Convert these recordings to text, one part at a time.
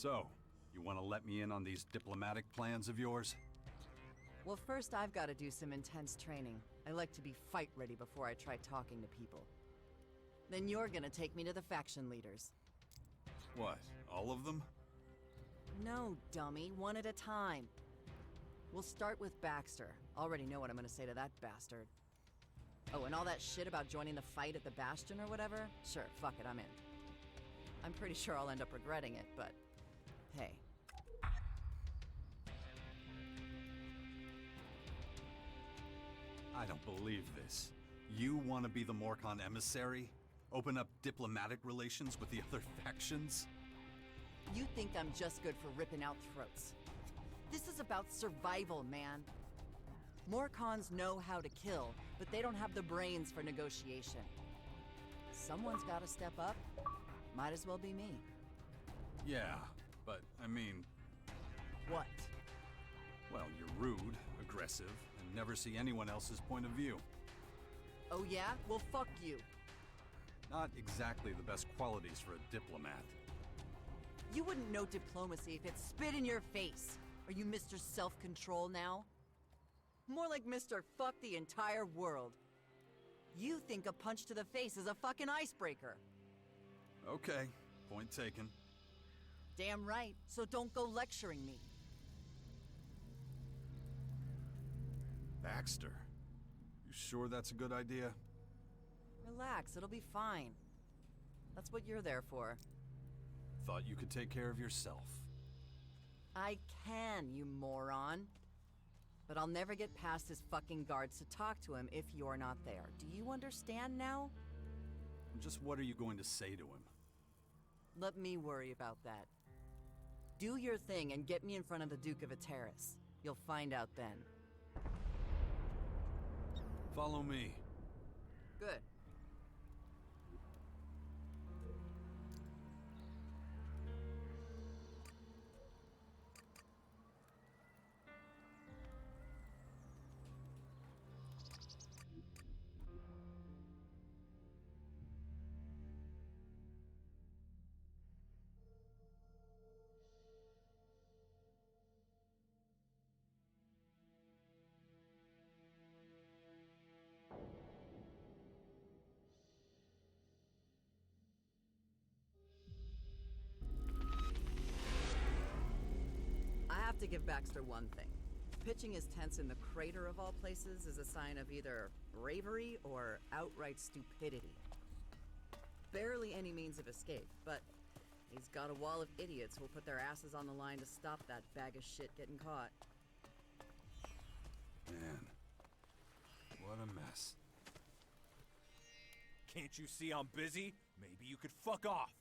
So, you want to let me in on these diplomatic plans of yours? Well, first I've got to do some intense training. I like to be fight-ready before I try talking to people. Then you're gonna take me to the faction leaders. What, all of them? No, dummy, one at a time. We'll start with Baxter. Already know what I'm gonna say to that bastard. Oh, and all that shit about joining the fight at the Bastion or whatever? Sure, fuck it, I'm in. I'm pretty sure I'll end up regretting it, but hey. I don't believe this. You want to be the Morcon emissary? Open up diplomatic relations with the other factions? You think I'm just good for ripping out throats. This is about survival, man. Morcons know how to kill, but they don't have the brains for negotiation. Someone's gotta step up. Might as well be me. Yeah, but I mean... What? Well, you're rude, aggressive, and never see anyone else's point of view. Oh yeah? Well, fuck you. Not exactly the best qualities for a diplomat. You wouldn't know diplomacy if it spit in your face. Are you Mr. Self-Control now? More like Mr. Fuck the entire world. You think a punch to the face is a fucking icebreaker. Okay, point taken. Damn right, so don't go lecturing me. Baxter, you sure that's a good idea? Relax, it'll be fine. That's what you're there for. Thought you could take care of yourself. I can, you moron. But I'll never get past his fucking guards to talk to him if you're not there. Do you understand now? Just what are you going to say to him? Let me worry about that. Do your thing and get me in front of the Duke of Ateris. You'll find out then. Follow me. Good. I have to give Baxter one thing. Pitching his tents in the crater of all places is a sign of either bravery or outright stupidity. Barely any means of escape, but he's got a wall of idiots who'll put their asses on the line to stop that bag of shit getting caught. Man, what a mess. Can't you see I'm busy? Maybe you could fuck off.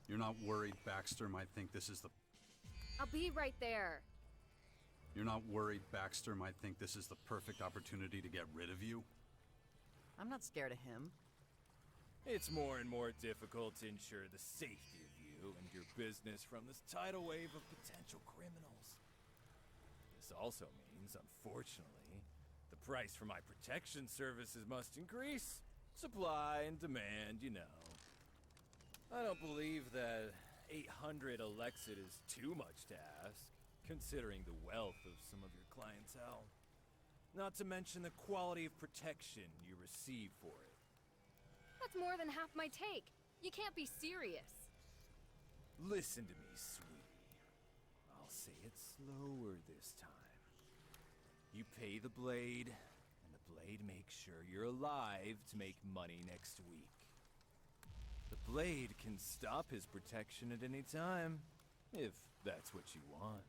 You're not worried Baxter might think this is the... I'll be right there. You're not worried Baxter might think this is the perfect opportunity to get rid of you? I'm not scared of him. It's more and more difficult to ensure the safety of you and your business from this tidal wave of potential criminals. This also means, unfortunately, the price for my protection services must increase. Supply and demand, you know. I don't believe that 800 Elexit is too much to ask, considering the wealth of some of your clientele. Not to mention the quality of protection you receive for it. That's more than half my take. You can't be serious. Listen to me, sweetie. I'll say it slower this time. You pay the blade, and the blade makes sure you're alive to make money next week. The blade can stop his protection at any time, if that's what you want.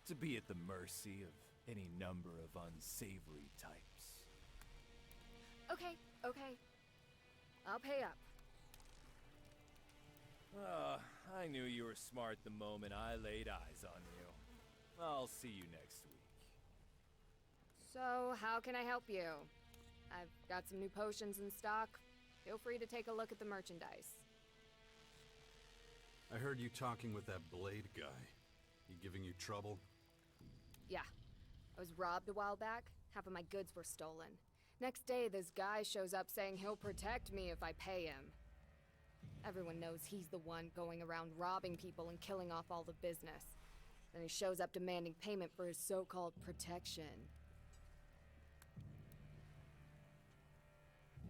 To be at the mercy of any number of unsavory types. Okay. I'll pay up. I knew you were smart the moment I laid eyes on you. I'll see you next week. So, how can I help you? I've got some new potions in stock. Feel free to take a look at the merchandise. I heard you talking with that Blade guy. He giving you trouble? Yeah. I was robbed a while back. Half of my goods were stolen. Next day, this guy shows up saying he'll protect me if I pay him. Everyone knows he's the one going around robbing people and killing off all the business. Then he shows up demanding payment for his so-called protection.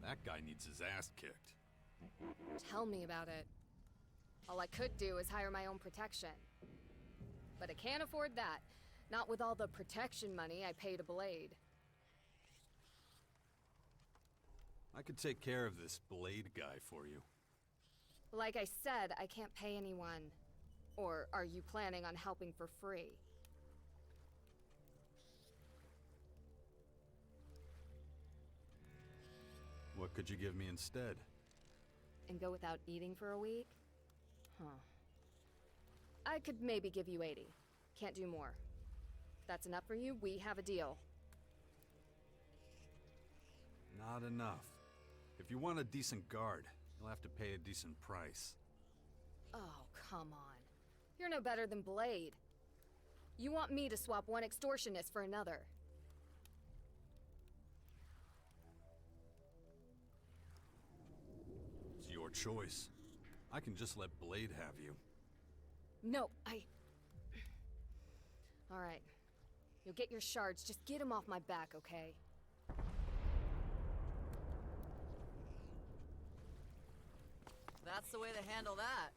That guy needs his ass kicked. Tell me about it. All I could do is hire my own protection. But I can't afford that. Not with all the protection money I pay to Blade. I could take care of this Blade guy for you. Like I said, I can't pay anyone. Or are you planning on helping for free? What could you give me instead? And go without eating for a week? Huh. I could maybe give you 80. Can't do more. If that's enough for you, we have a deal. Not enough. If you want a decent guard, you'll have to pay a decent price. Oh, come on. You're no better than Blade. You want me to swap one extortionist for another. It's your choice. I can just let Blade have you. No, Alright. You'll get your shards, just get him off my back, okay? That's the way to handle that.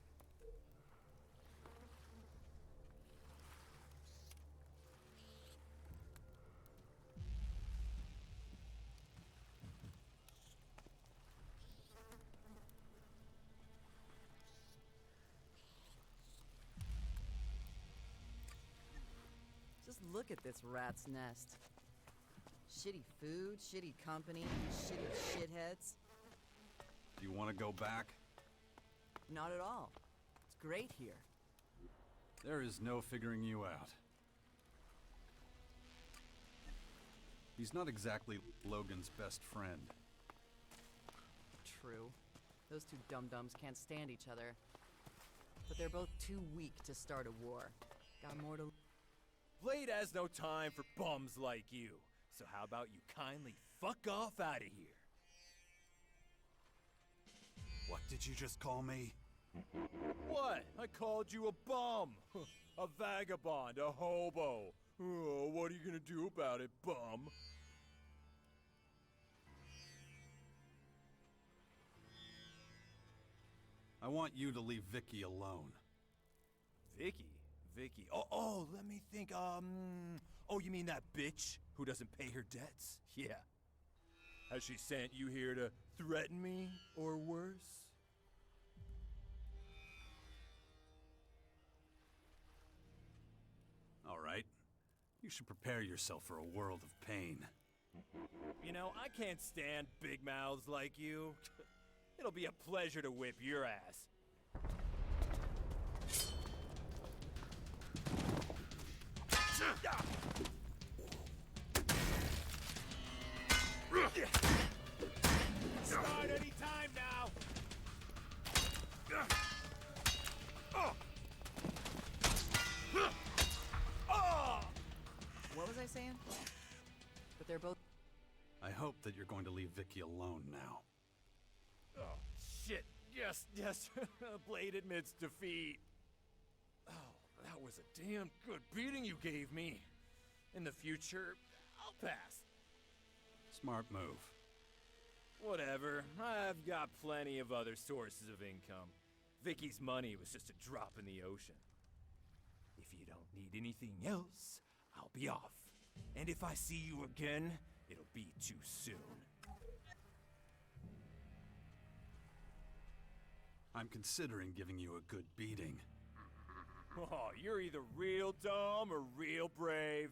Just look at this rat's nest. Shitty food, shitty company, shitty shitheads. Do you want to go back? Not at all. It's great here. There is no figuring you out. He's not exactly Logan's best friend. True. Those two dum-dums can't stand each other. But they're both too weak to start a war. Got more to... Blade has no time for bums like you. So how about you kindly fuck off out of here? What did you just call me? What? I called you a bum. A vagabond, a hobo. Oh, what are you gonna do about it, bum? I want you to leave Vicky alone. Vicky? Vicky. Oh, let me think. Oh, you mean that bitch who doesn't pay her debts? Yeah. Has she sent you here to threaten me or worse? All right. You should prepare yourself for a world of pain. You know, I can't stand big mouths like you. It'll be a pleasure to whip your ass. Start any time now. What was I saying? But they're both... I hope that you're going to leave Vicky alone now. Oh, shit. Yes. Blade admits defeat. Oh, that was a damn good beating you gave me. In the future, I'll pass. Smart move. Whatever. I've got plenty of other sources of income. Vicky's money was just a drop in the ocean. If you don't need anything else, I'll be off. And if I see you again, it'll be too soon. I'm considering giving you a good beating. Oh, you're either real dumb or real brave.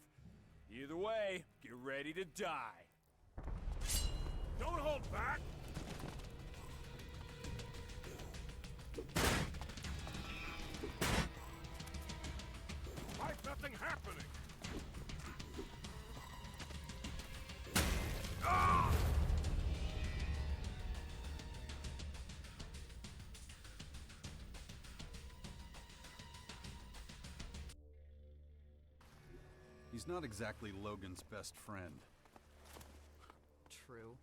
Either way, get ready to die. Don't hold back! Why is nothing happening? He's not exactly Logan's best friend. True.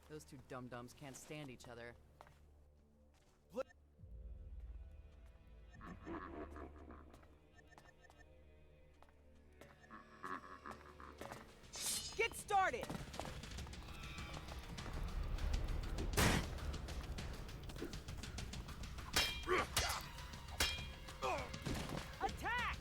Those two dum-dums can't stand each other. started! Attack!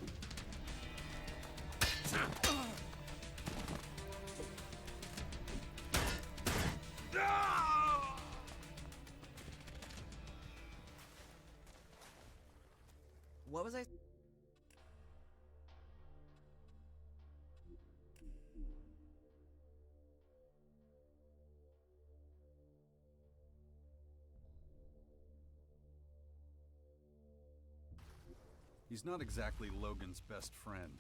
What was I? He's not exactly Logan's best friend.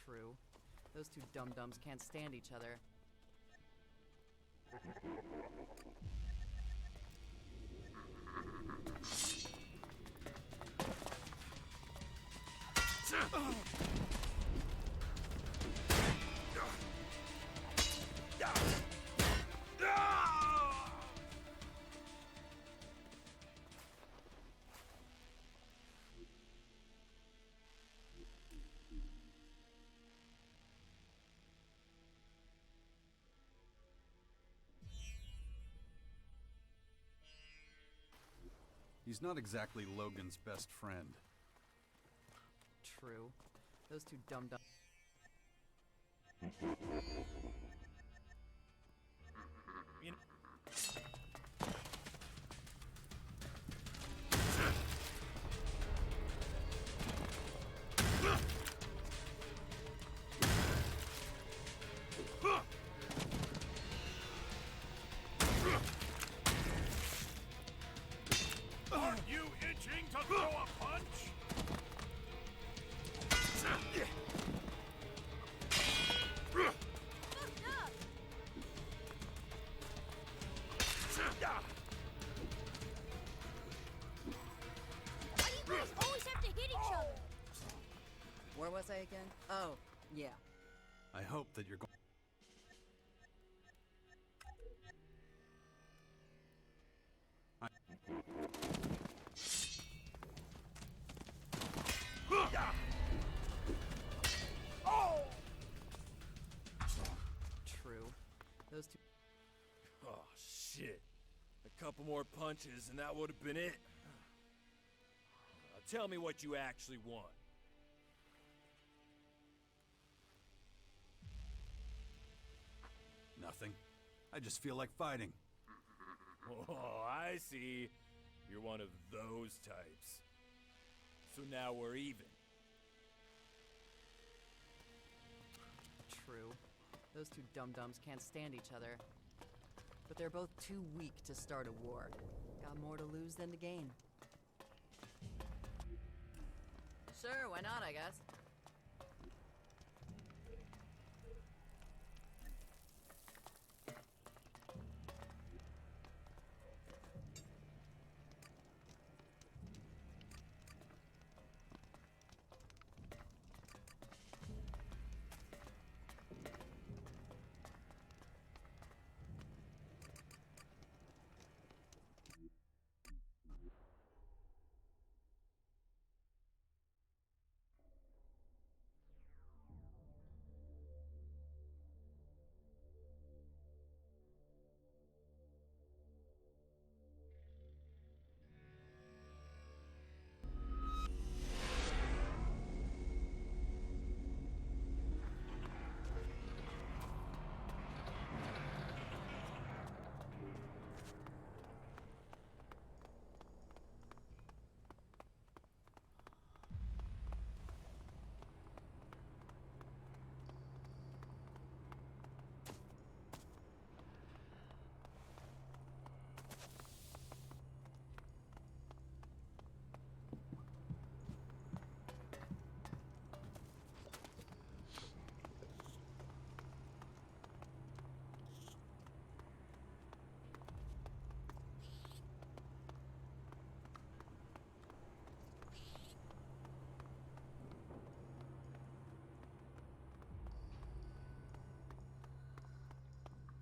True. Those two dum-dums can't stand each other. He's not exactly Logan's best friend. True. Those two dum-dums. You know, Aren't you itching to throw a punch? Why do you guys always have to hit each other? Where was I again? Oh, yeah. I hope that you're going. True. Those two. oh, shit. A couple more punches and that would have been it. Tell me what you actually want. Nothing. I just feel like fighting. Oh, I see. You're one of those types. So now we're even. True. Those two dum-dums can't stand each other. But they're both too weak to start a war. Got more to lose than to gain. Sure, why not, I guess.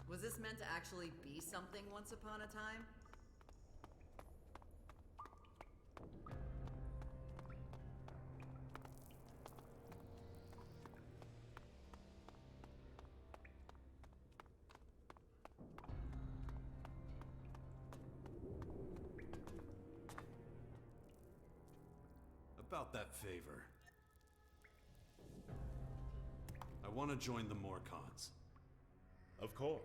Was this meant to actually be something once upon a time? about that favor? I want to join the Morcons. Of course,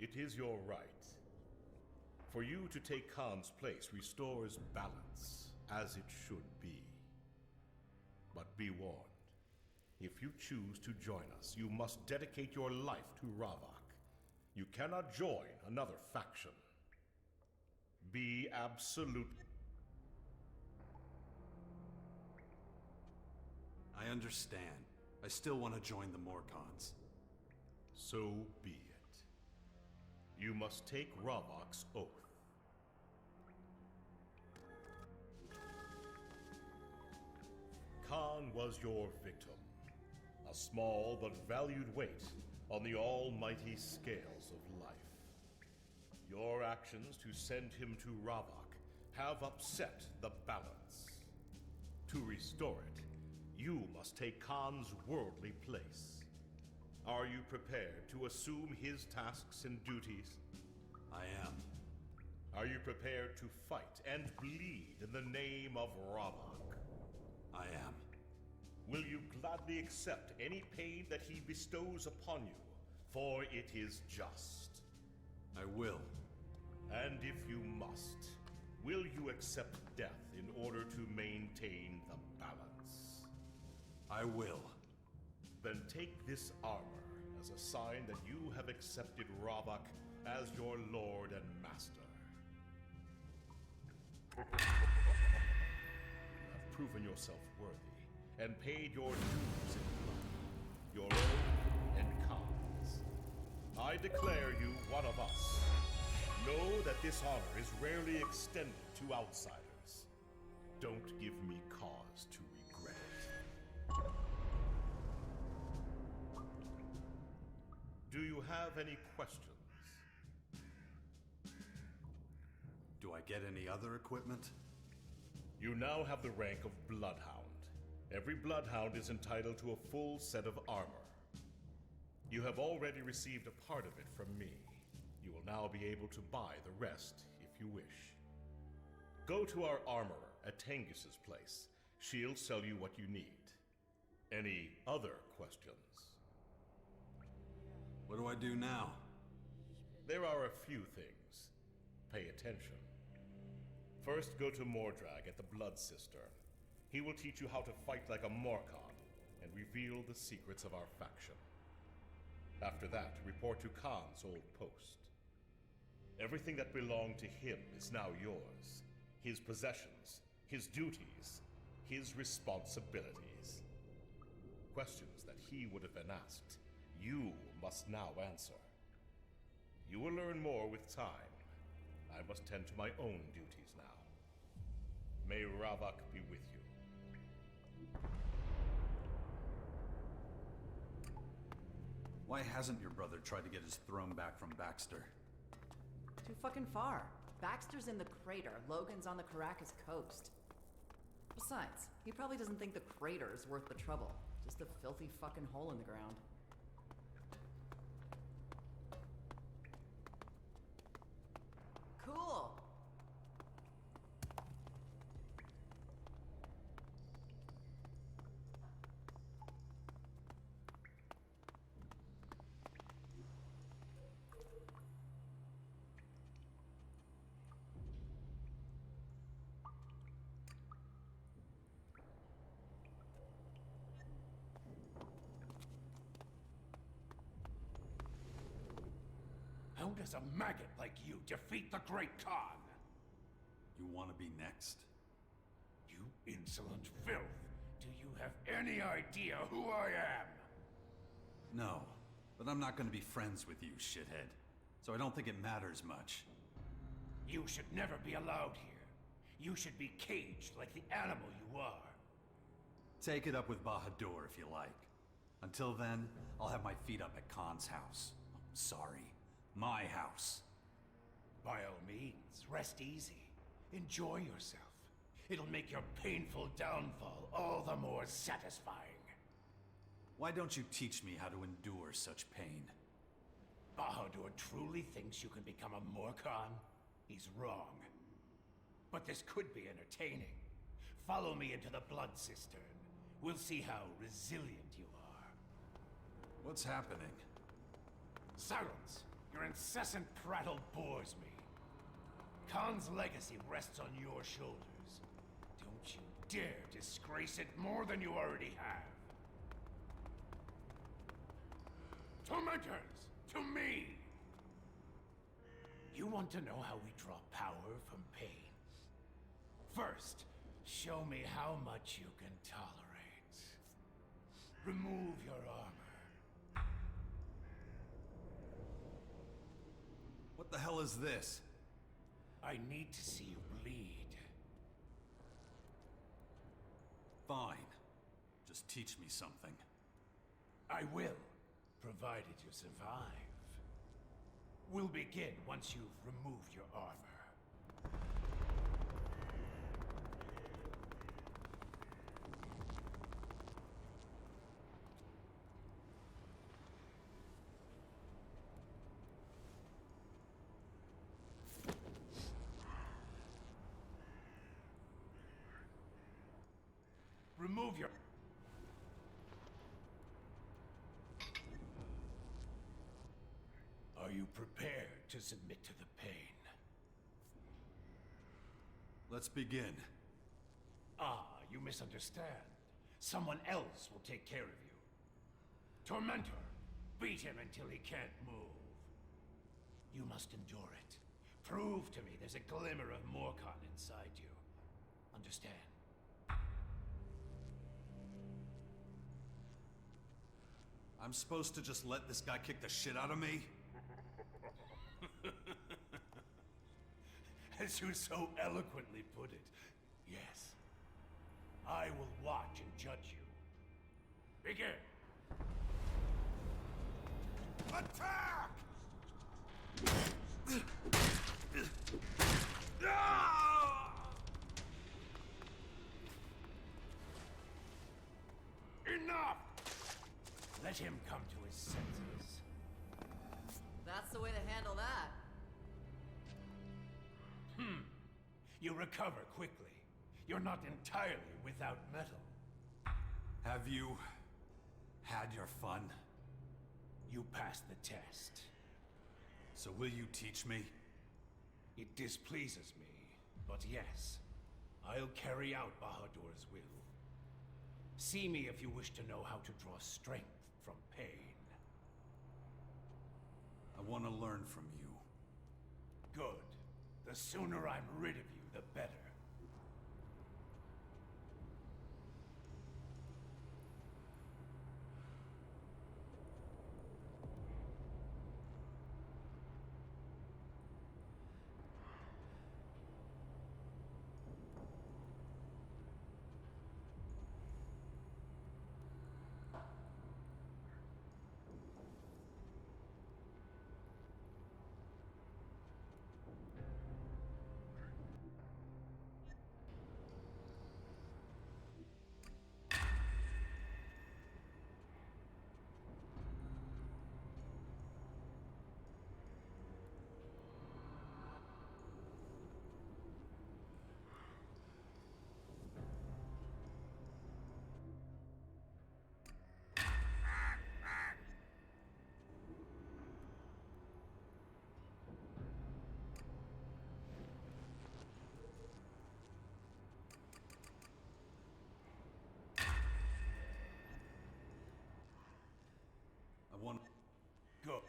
it is your right. For you to take Khan's place restores balance, as it should be. But be warned, if you choose to join us, you must dedicate your life to Ravak. You cannot join another faction. Be absolute. I understand. I still want to join the Morcons. So be it. You must take Ravak's oath. Khan was your victim. A small but valued weight on the almighty scales of life. Your actions to send him to Ravak have upset the balance. To restore it, you must take Khan's worldly place. Are you prepared to assume his tasks and duties? I am. Are you prepared to fight and bleed in the name of Ravak? I am. Will you gladly accept any pain that he bestows upon you, for it is just? I will. And if you must, will you accept death in order to maintain the balance? I will. Then take this armor as a sign that you have accepted Ravak as your lord and master. You have proven yourself worthy and paid your dues in blood, your own and Khan's. I declare you one of us. Know that this honor is rarely extended to outsiders. Don't give me cause to regret it. Do you have any questions? Do I get any other equipment? You now have the rank of Bloodhound. Every Bloodhound is entitled to a full set of armor. You have already received a part of it from me. You will now be able to buy the rest if you wish. Go to our armorer at Tengus's place. She'll sell you what you need. Any other questions? What do I do now? There are a few things. Pay attention. First, go to Mordrag at the Blood Cistern. He will teach you how to fight like a Morcon and reveal the secrets of our faction. After that, report to Khan's old post. Everything that belonged to him is now yours. His possessions, his duties, his responsibilities. Questions that he would have been asked, you must now answer. You will learn more with time. I must tend to my own duties now. May Ravak be with you. Why hasn't your brother tried to get his throne back from Baxter? Too fucking far. Baxter's in the crater. Logan's on the Caracas coast. Besides, he probably doesn't think the crater is worth the trouble. Just a filthy fucking hole in the ground. Cool. How does a maggot like you defeat the Great Khan? You want to be next? You insolent filth! Do you have any idea who I am? No, but I'm not going to be friends with you, shithead. So I don't think it matters much. You should never be allowed here. You should be caged like the animal you are. Take it up with Bahadur if you like. Until then, I'll have my feet up at Khan's house. Sorry, my house. By all means, rest easy. Enjoy yourself. It'll make your painful downfall all the more satisfying. Why don't you teach me how to endure such pain? Bahadur truly thinks you can become a Morcon? He's wrong. But this could be entertaining. Follow me into the blood cistern. We'll see how resilient you are. What's happening? Silence! Your incessant prattle bores me. Khan's legacy rests on your shoulders. Don't you dare disgrace it more than you already have. Tormentors, to me! You want to know how we draw power from pain? First, show me how much you can tolerate. Remove your armor. What the hell is this? I need to see you bleed. Fine. Just teach me something. I will, provided you survive. We'll begin once you've removed your armor. Remove your... Are you prepared to submit to the pain? Let's begin. Ah, you misunderstand. Someone else will take care of you. Tormentor, beat him until he can't move. You must endure it. Prove to me there's a glimmer of Morcon inside you. Understand? I'm supposed to just let this guy kick the shit out of me? As you so eloquently put it, yes. I will watch and judge you. Begin! Attack! Enough! Let him come to his senses. That's the way to handle that. You recover quickly. You're not entirely without metal. Have you had your fun? You passed the test. So will you teach me? It displeases me, but yes, I'll carry out Bahadur's will. See me if you wish to know how to draw strength from pain. I want to learn from you. Good. The sooner I'm rid of you, the better. I want... Go.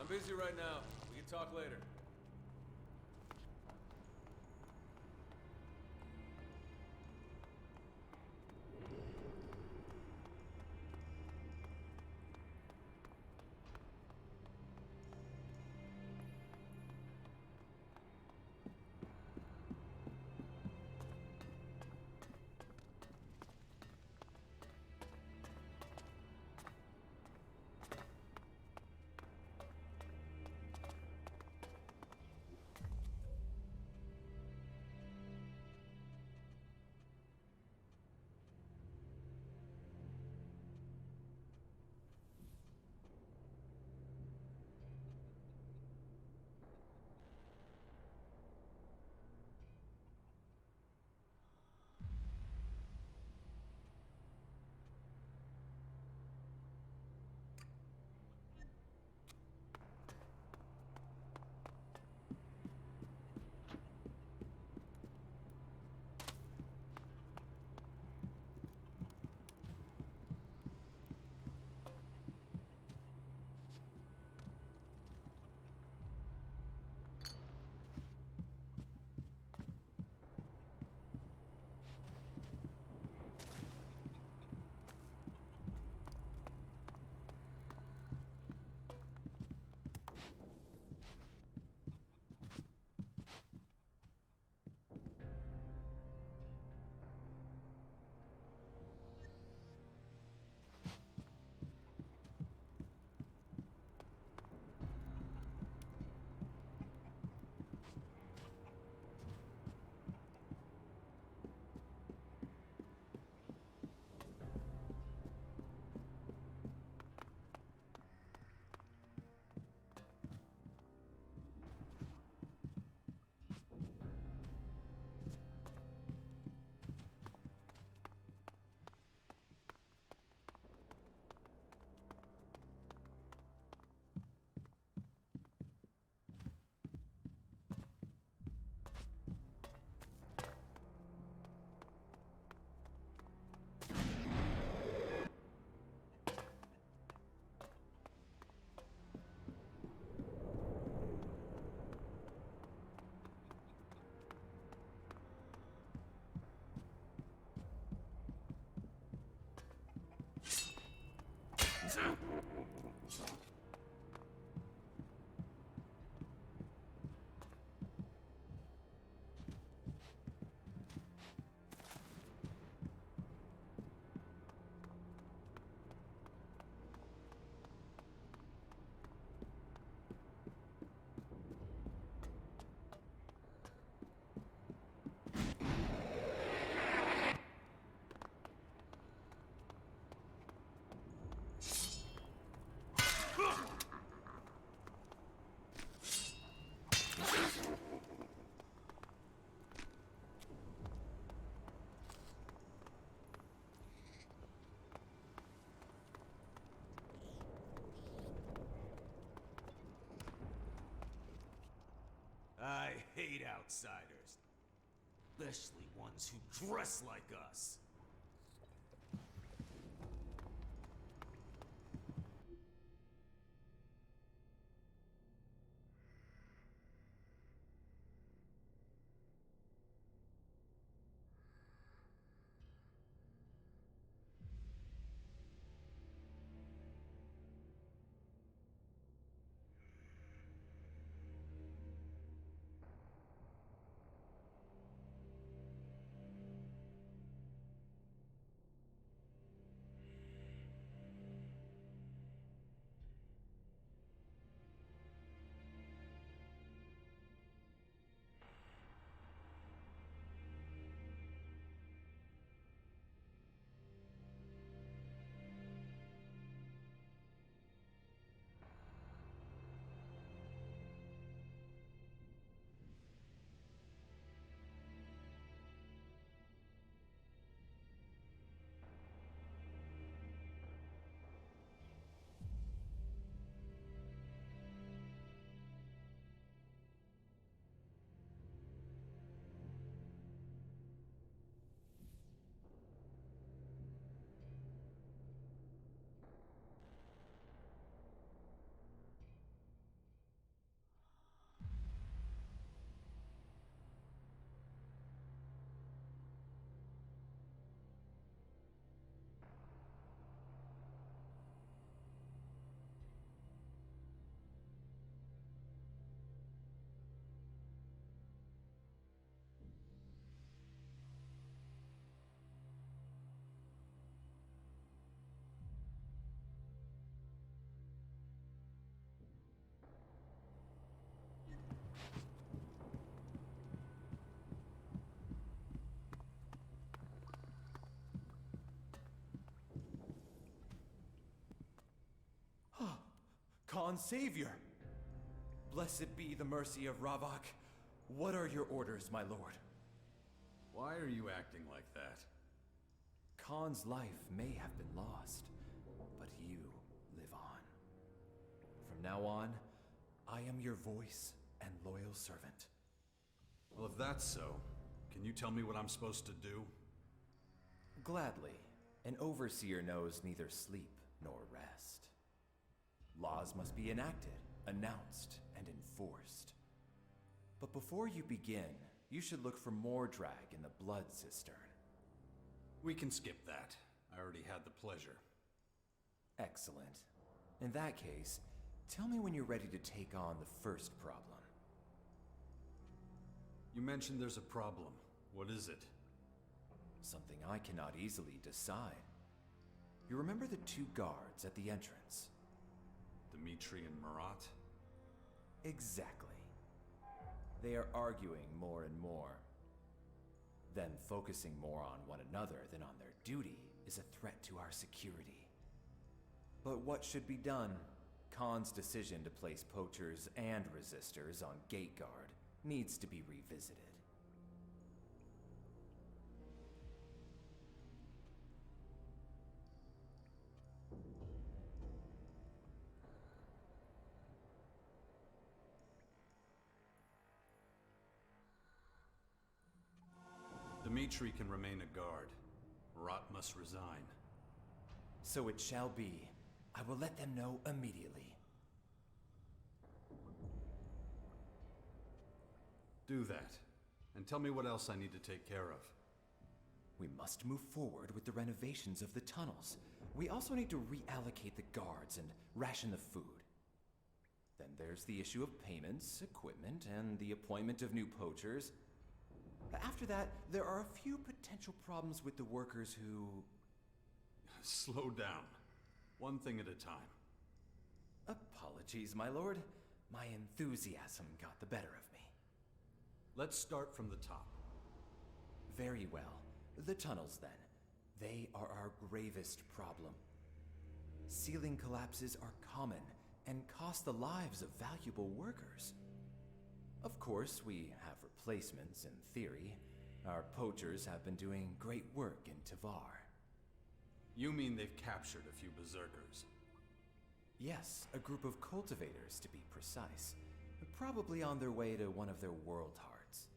busy right now. We can talk later. I hate outsiders. Especially ones who dress like us. Khan's savior. Blessed be the mercy of Ravak. What are your orders, my lord? Why are you acting like that? Khan's life may have been lost, but you live on. From now on, I am your voice and loyal servant. Well, if that's so, can you tell me what I'm supposed to do? Gladly. An overseer knows neither sleep nor rest. Laws must be enacted, announced, and enforced. But before you begin, you should look for Mordrag in the Blood Cistern. We can skip that. I already had the pleasure. Excellent. In that case, tell me when you're ready to take on the first problem. You mentioned there's a problem. What is it? Something I cannot easily decide. You remember the two guards at the entrance? Dmitri and Marat? Exactly. They are arguing more and more. Them focusing more on one another than on their duty is a threat to our security. But what should be done? Khan's decision to place poachers and resistors on gate guard needs to be revisited. Dmitri can remain a guard. Marat must resign. So it shall be. I will let them know immediately. Do that. And tell me what else I need to take care of. We must move forward with the renovations of the tunnels. We also need to reallocate the guards and ration the food. Then there's the issue of payments, equipment, and the appointment of new poachers. After that, there are a few potential problems with the workers who... Slow down. One thing at a time. Apologies, my lord. My enthusiasm got the better of me. Let's start from the top. Very well. The tunnels, then. They are our gravest problem. Ceiling collapses are common and cost the lives of valuable workers. Of course, we have replacements in theory. Our poachers have been doing great work in Tavar. You mean they've captured a few berserkers? Yes, a group of cultivators, to be precise. Probably on their way to one of their world hearts.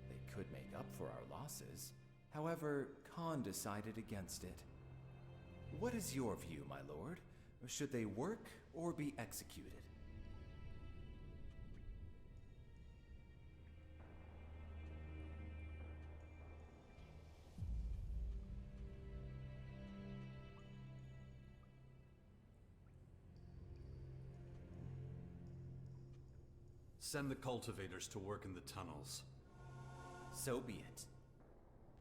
They could make up for our losses. However, Khan decided against it. What is your view, my lord? Should they work or be executed? Send the cultivators to work in the tunnels. So be it.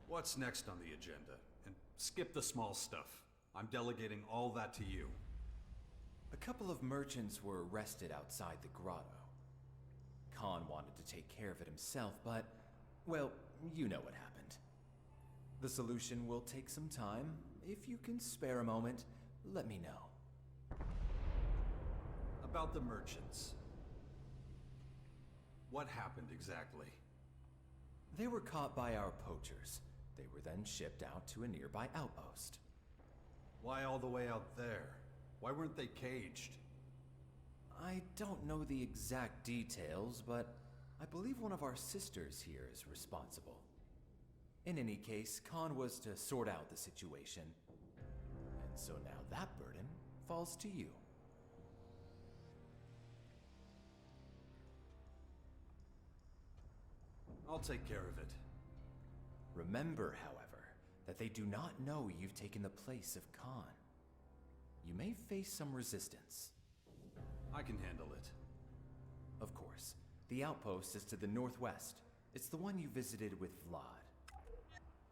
What's next on the agenda? And skip the small stuff. I'm delegating all that to you. A couple of merchants were arrested outside the grotto. Khan wanted to take care of it himself, but, well, you know what happened. The solution will take some time. If you can spare a moment, let me know. About the merchants. What happened exactly? They were caught by our poachers. They were then shipped out to a nearby outpost. Why all the way out there? Why weren't they caged? I don't know the exact details, but I believe one of our sisters here is responsible. In any case, Khan was to sort out the situation. And so now that burden falls to you. I'll take care of it. Remember, however, that they do not know you've taken the place of Khan. You may face some resistance. I can handle it. Of course. The outpost is to the northwest. It's the one you visited with Vlad.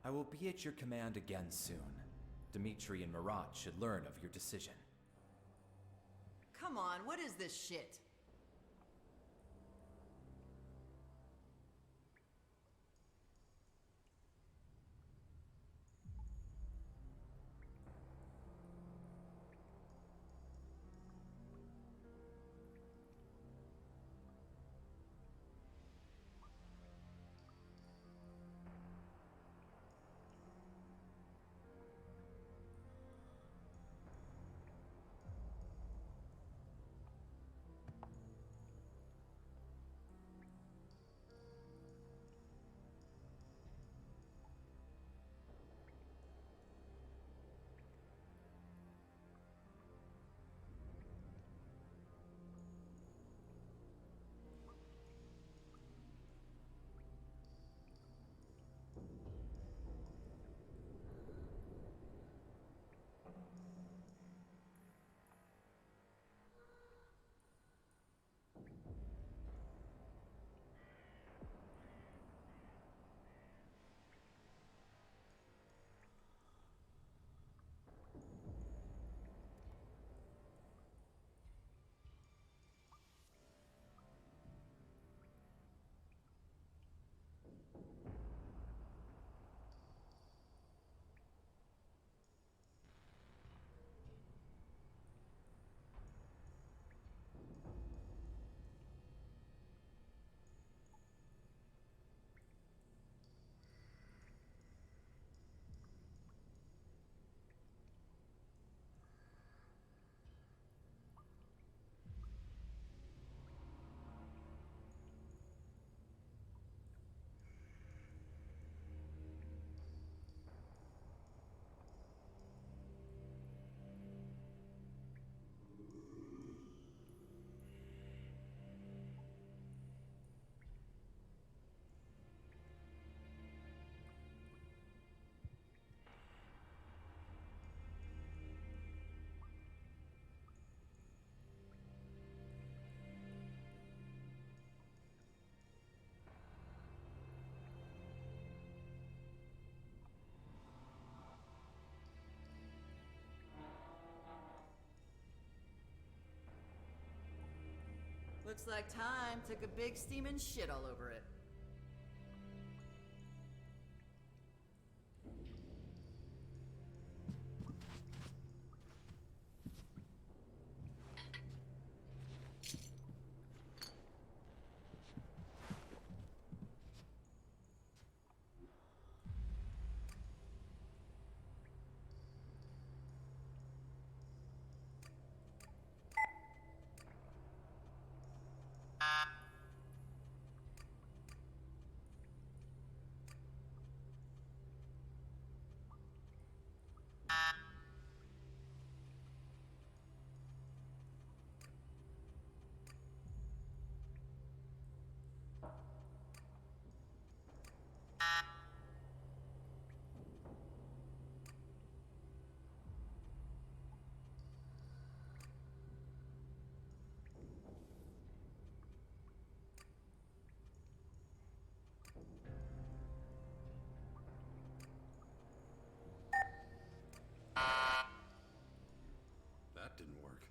I will be at your command again soon. Dmitri and Marat should learn of your decision. Come on, what is this shit? Looks like time took a big steaming shit all over it. That didn't work.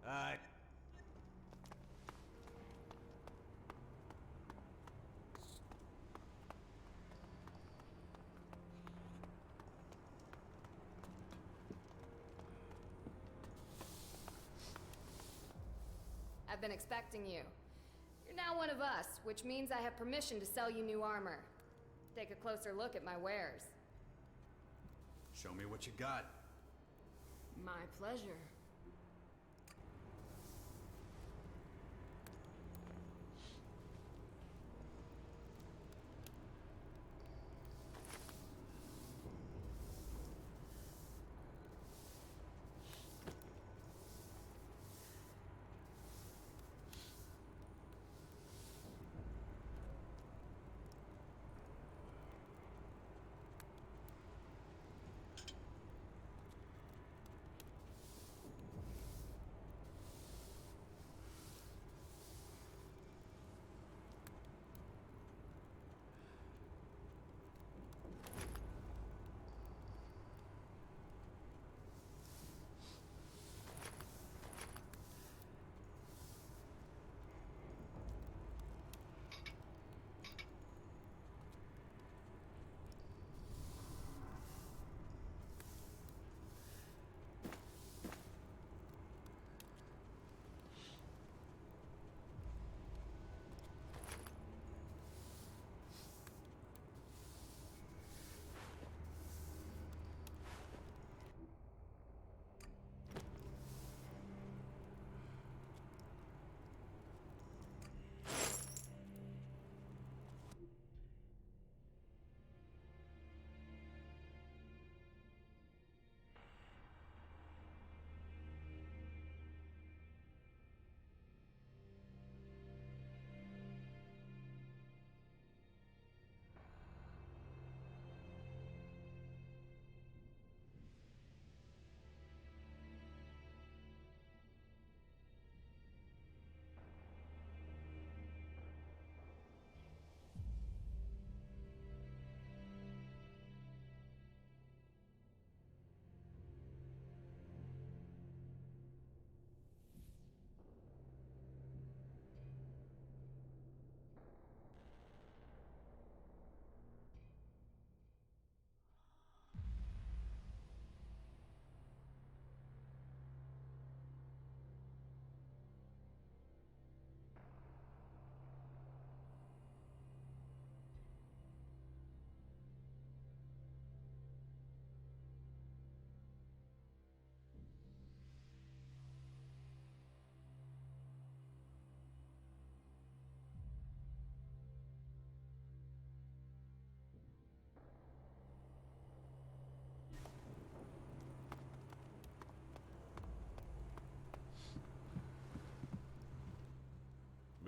Uh... I've been expecting you. You're now one of us, which means I have permission to sell you new armor. Take a closer look at my wares. Show me what you got. My pleasure.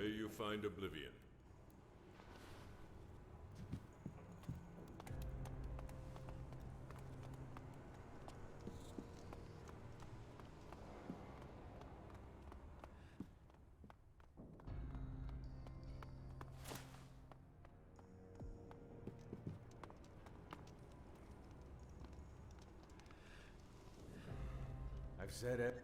May you find oblivion. I've said it.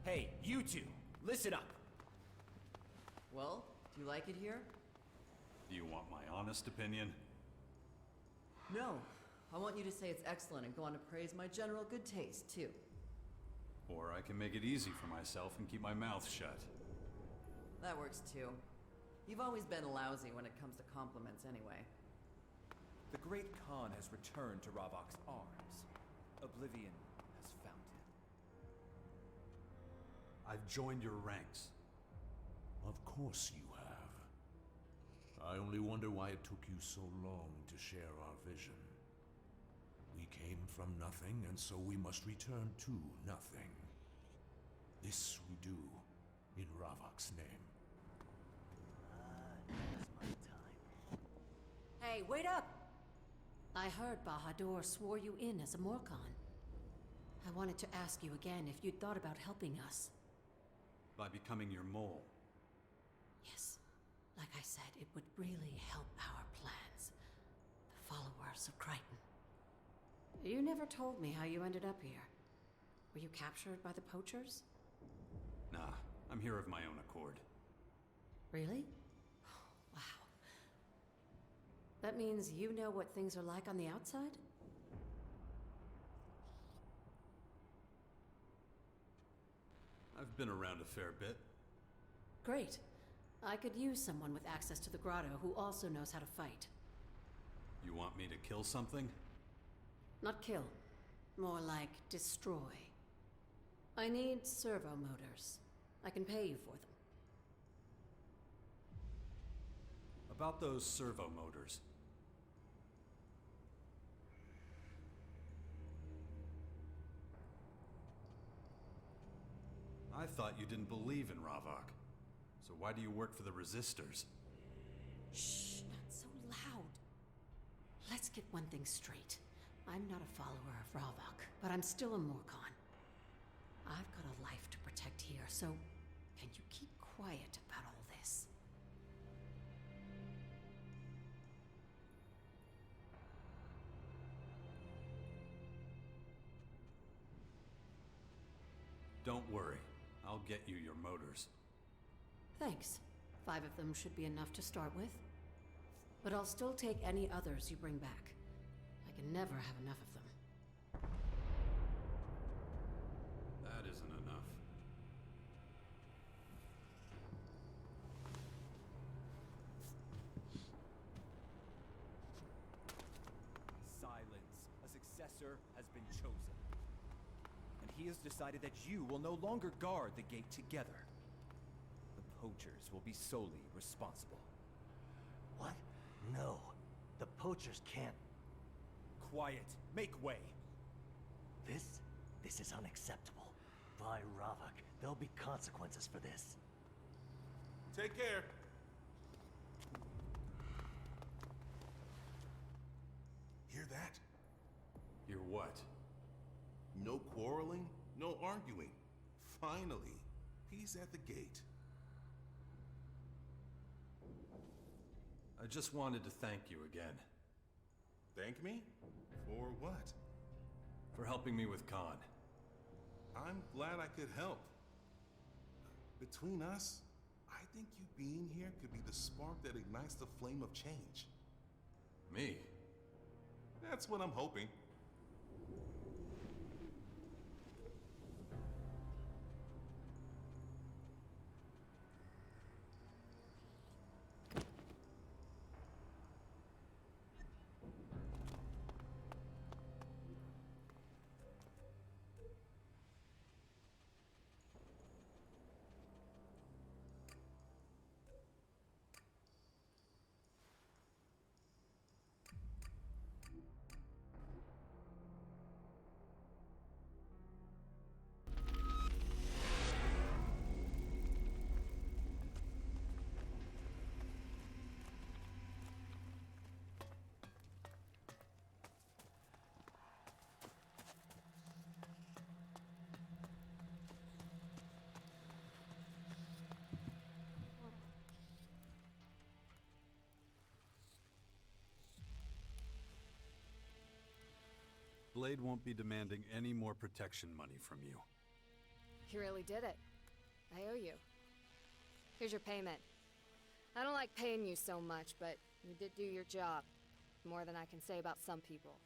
Hey, you two, listen up. Well, do you like it here? Do you want my honest opinion? No. I want you to say it's excellent and go on to praise my general good taste, too. Or I can make it easy for myself and keep my mouth shut. That works, too. You've always been lousy when it comes to compliments, anyway. The Great Khan has returned to Ravok's arms. Oblivion has found him. I've joined your ranks. Of course you have. I only wonder why it took you so long to share our vision. We came from nothing, and so we must return to nothing. This we do in Ravok's name. Hey, wait up! I heard Bahadur swore you in as a Morkan. I wanted to ask you again if you'd thought about helping us. By becoming your mole. Yes. Like I said, it would really help our plans. House of Crichton. You never told me how you ended up here. Were you captured by the poachers? Nah, I'm here of my own accord. Really? Wow. That means you know what things are like on the outside? I've been around a fair bit. Great. I could use someone with access to the grotto who also knows how to fight. You want me to kill something? Not kill. More like destroy. I need servo motors. I can pay you for them. About those servo motors. I thought you didn't believe in Ravok. So why do you work for the Resistors? Shh, not so loud. Let's get one thing straight. I'm not a follower of Ravok, but I'm still a Morcon. I've got a life to protect here, so can you keep quiet about all this? Don't worry. I'll get you your motors. Thanks. 5 of them should be enough to start with. But I'll still take any others you bring back. I can never have enough of them. That isn't enough. Silence. A successor has been chosen. And he has decided that you will no longer guard the gate together. The poachers will be solely responsible. What? No. The poachers can't. Quiet. Make way. This is unacceptable. By Ravok, there'll be consequences for this. Take care. Hear that? Hear what? No quarreling, no arguing. Finally, peace at the gate. I just wanted to thank you again. Thank me? For what? For helping me with Khan. I'm glad I could help. Between us, I think you being here could be the spark that ignites the flame of change. Me? That's what I'm hoping. Blade won't be demanding any more protection money from you. You really did it. I owe you. Here's your payment. I don't like paying you so much, but you did do your job. More than I can say about some people.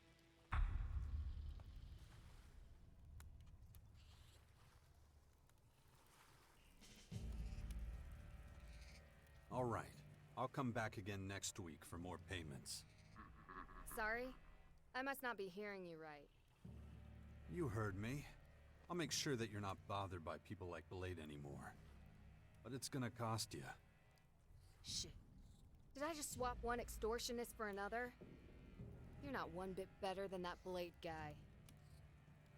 All right. I'll come back again next week for more payments. Sorry? I must not be hearing you right. You heard me. I'll make sure that you're not bothered by people like Blade anymore. But it's gonna cost you. Shit. Did I just swap one extortionist for another? You're not one bit better than that Blade guy.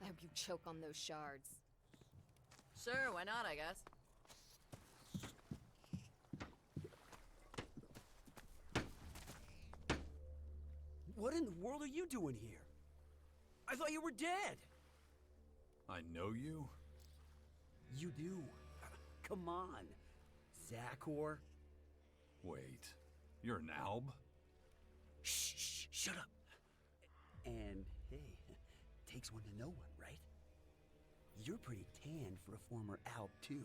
I hope you choke on those shards. Sure, why not, I guess. What in the world are you doing here? I thought you were dead. I know you? You do. Come on. Zakor. Wait. You're an Alb? Shh, shut up. takes one to know one, right? You're pretty tan for a former Alp, too.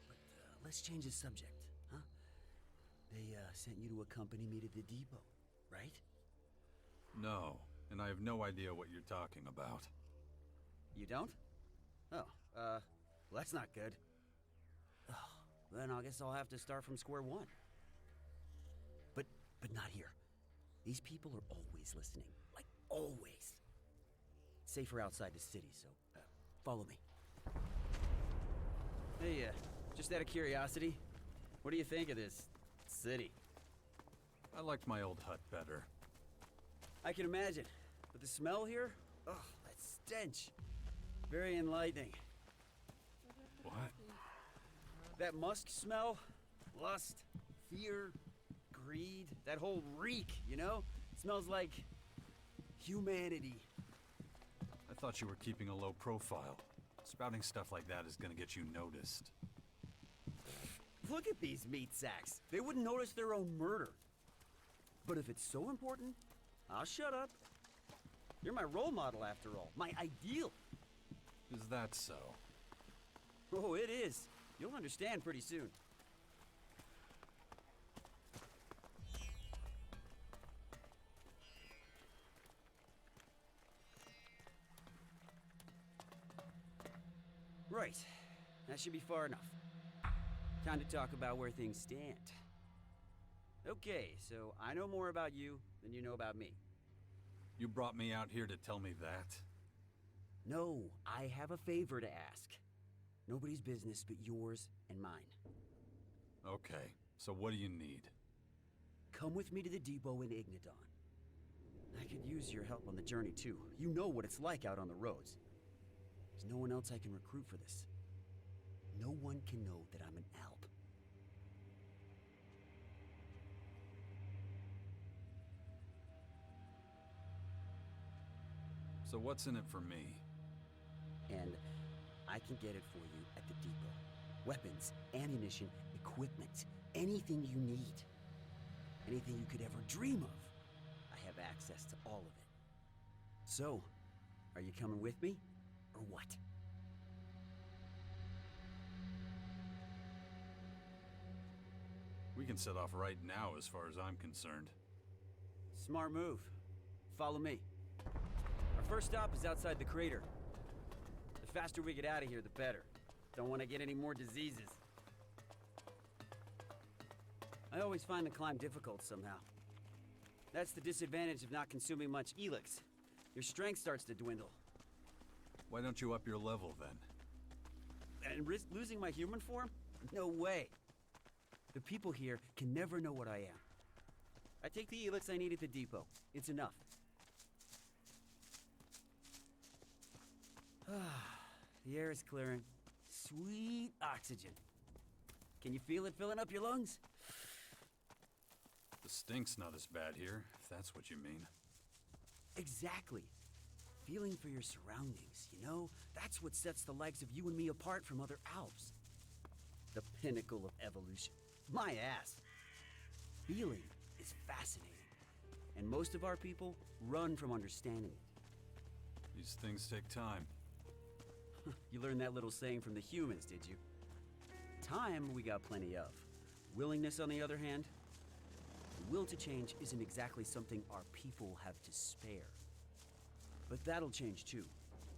But let's change the subject, huh? They sent you to accompany me to the depot, right? No, and I have no idea what you're talking about. You don't? Oh, well, that's not good. Oh, then I guess I'll have to start from square one. But not here. These people are always listening. Like, always. Safer outside the city, so follow me. Hey, just out of curiosity, what do you think of this city? I liked my old hut better. I can imagine. But the smell here? Ugh, that stench. Very enlightening. What? That musk smell? Lust, fear, greed, that whole reek, you know? It smells like humanity. I thought you were keeping a low profile. Spouting stuff like that is gonna get you noticed. Look at these meat sacks. They wouldn't notice their own murder. But if it's so important, I'll shut up. You're my role model after all. My ideal. Is that so? Oh, it is. You'll understand pretty soon. Right. That should be far enough. Time to talk about where things stand. Okay, so I know more about you than you know about me. You brought me out here to tell me that? No, I have a favor to ask. Nobody's business but yours and mine. Okay, so what do you need? Come with me to the depot in Ignadon. I could use your help on the journey too. You know what it's like out on the roads. There's no one else I can recruit for this. No one can know that I'm an Alp. So what's in it for me? And I can get it for you at the depot. Weapons, ammunition, equipment, anything you need. Anything you could ever dream of. I have access to all of it. So, are you coming with me, or what? We can set off right now as far as I'm concerned. Smart move. Follow me. Our first stop is outside the crater. The faster we get out of here, the better. Don't want to get any more diseases. I always find the climb difficult somehow. That's the disadvantage of not consuming much Elex. Your strength starts to dwindle. Why don't you up your level then? And risk losing my human form? No way. The people here can never know what I am. I take the Elex I need at the depot. It's enough. The air is clearing. Sweet oxygen. Can you feel it filling up your lungs? The stink's not as bad here, if that's what you mean. Exactly. Feeling for your surroundings, you know? That's what sets the likes of you and me apart from other Alps. The pinnacle of evolution. My ass. Feeling is fascinating. And most of our people run from understanding it. These things take time. You learned that little saying from the humans, did you? Time we got plenty of. Willingness, on the other hand? The will to change isn't exactly something our people have to spare. But that'll change too,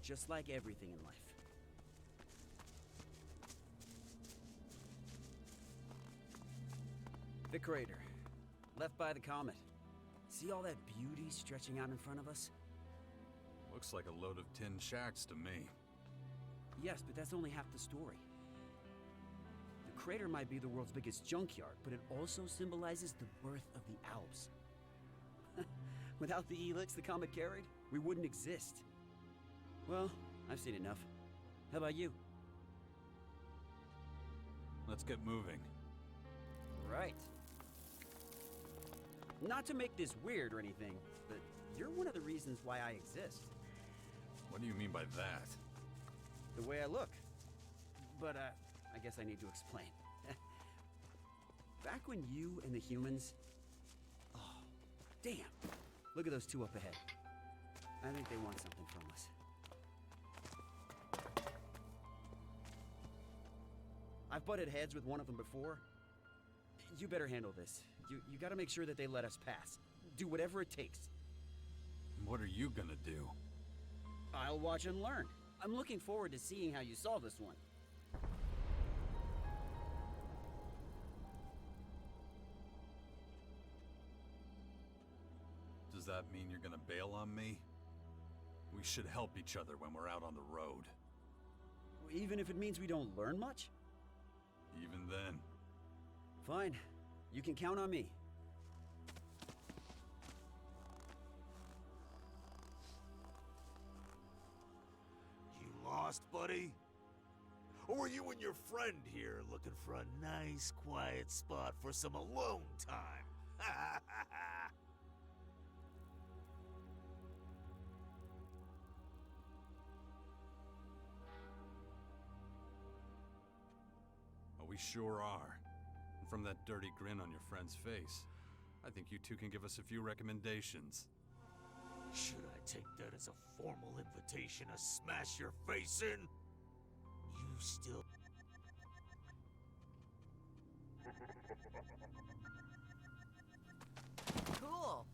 just like everything in life. The crater, left by the comet. See all that beauty stretching out in front of us? Looks like a load of tin shacks to me. Yes, but that's only half the story. The crater might be the world's biggest junkyard, but it also symbolizes the birth of the Alps. Without the Elex the comet carried, we wouldn't exist. Well, I've seen enough. How about you? Let's get moving. Right. Not to make this weird or anything, but you're one of the reasons why I exist. What do you mean by that? The way I look. But, I guess I need to explain. Back when you and the humans... Oh, damn. Look at those two up ahead. I think they want something from us. I've butted heads with one of them before. You better handle this. You gotta make sure that they let us pass. Do whatever it takes. What are you gonna do? I'll watch and learn. I'm looking forward to seeing how you solve this one. Does that mean you're gonna bail on me? We should help each other when we're out on the road. Even if it means we don't learn much? Even then. Fine. You can count on me. You lost, buddy? Or were you and your friend here looking for a nice, quiet spot for some alone time? We sure are. And from that dirty grin on your friend's face, I think you two can give us a few recommendations. Should I take that as a formal invitation to smash your face in? You still... Cool.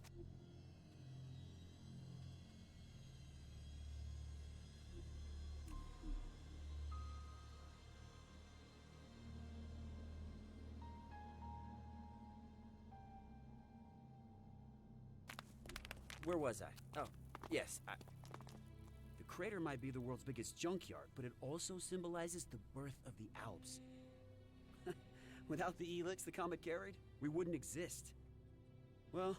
Where was I? Oh, yes. The crater might be the world's biggest junkyard, but it also symbolizes the birth of the Alps. Without the Elex the comet carried, we wouldn't exist. Well,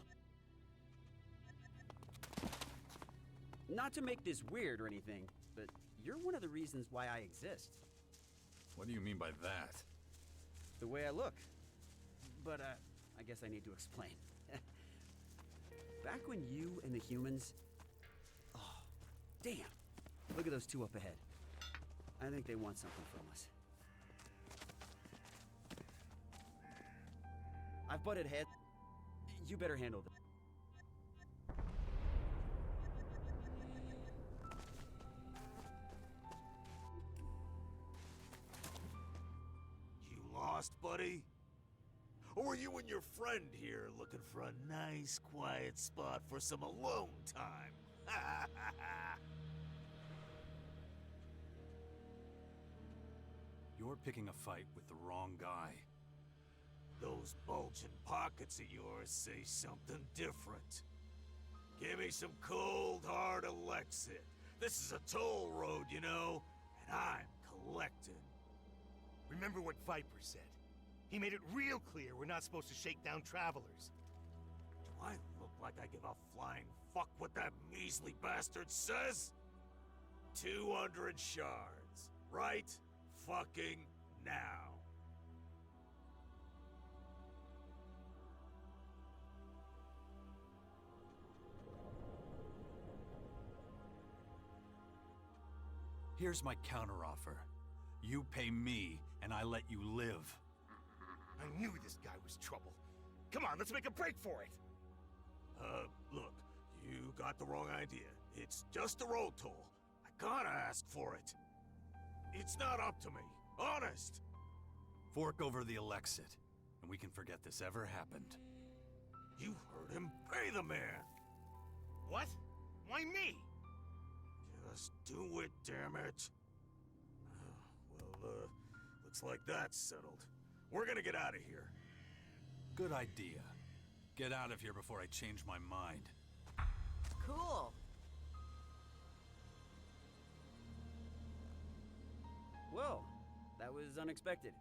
not to make this weird or anything, but you're one of the reasons why I exist. What do you mean by that? The way I look. But, I guess I need to explain. Back when you and the humans... Oh, damn. Look at those two up ahead. I think they want something from us. I've butted heads. You better handle them. You lost, buddy? Or were you and your friend here looking for a nice, quiet spot for some alone time? You're picking a fight with the wrong guy. Those bulging pockets of yours say something different. Give me some cold, hard Elexit. This is a toll road, you know, and I'm collecting. Remember what Viper said. He made it real clear we're not supposed to shake down travelers. Do I look like I give a flying fuck what that measly bastard says? 200 shards. Right fucking now. Here's my counteroffer. You pay me, and I let you live. I knew this guy was trouble. Come on, let's make a break for it. Look, you got the wrong idea. It's just a road toll. I gotta ask for it. It's not up to me. Honest. Fork over the Elexit, and we can forget this ever happened. You heard him. Pay the man. What? Why me? Just do it, damn it. Well, looks like that's settled. We're gonna get out of here. Good idea. Get out of here before I change my mind. Cool. Whoa, that was unexpected.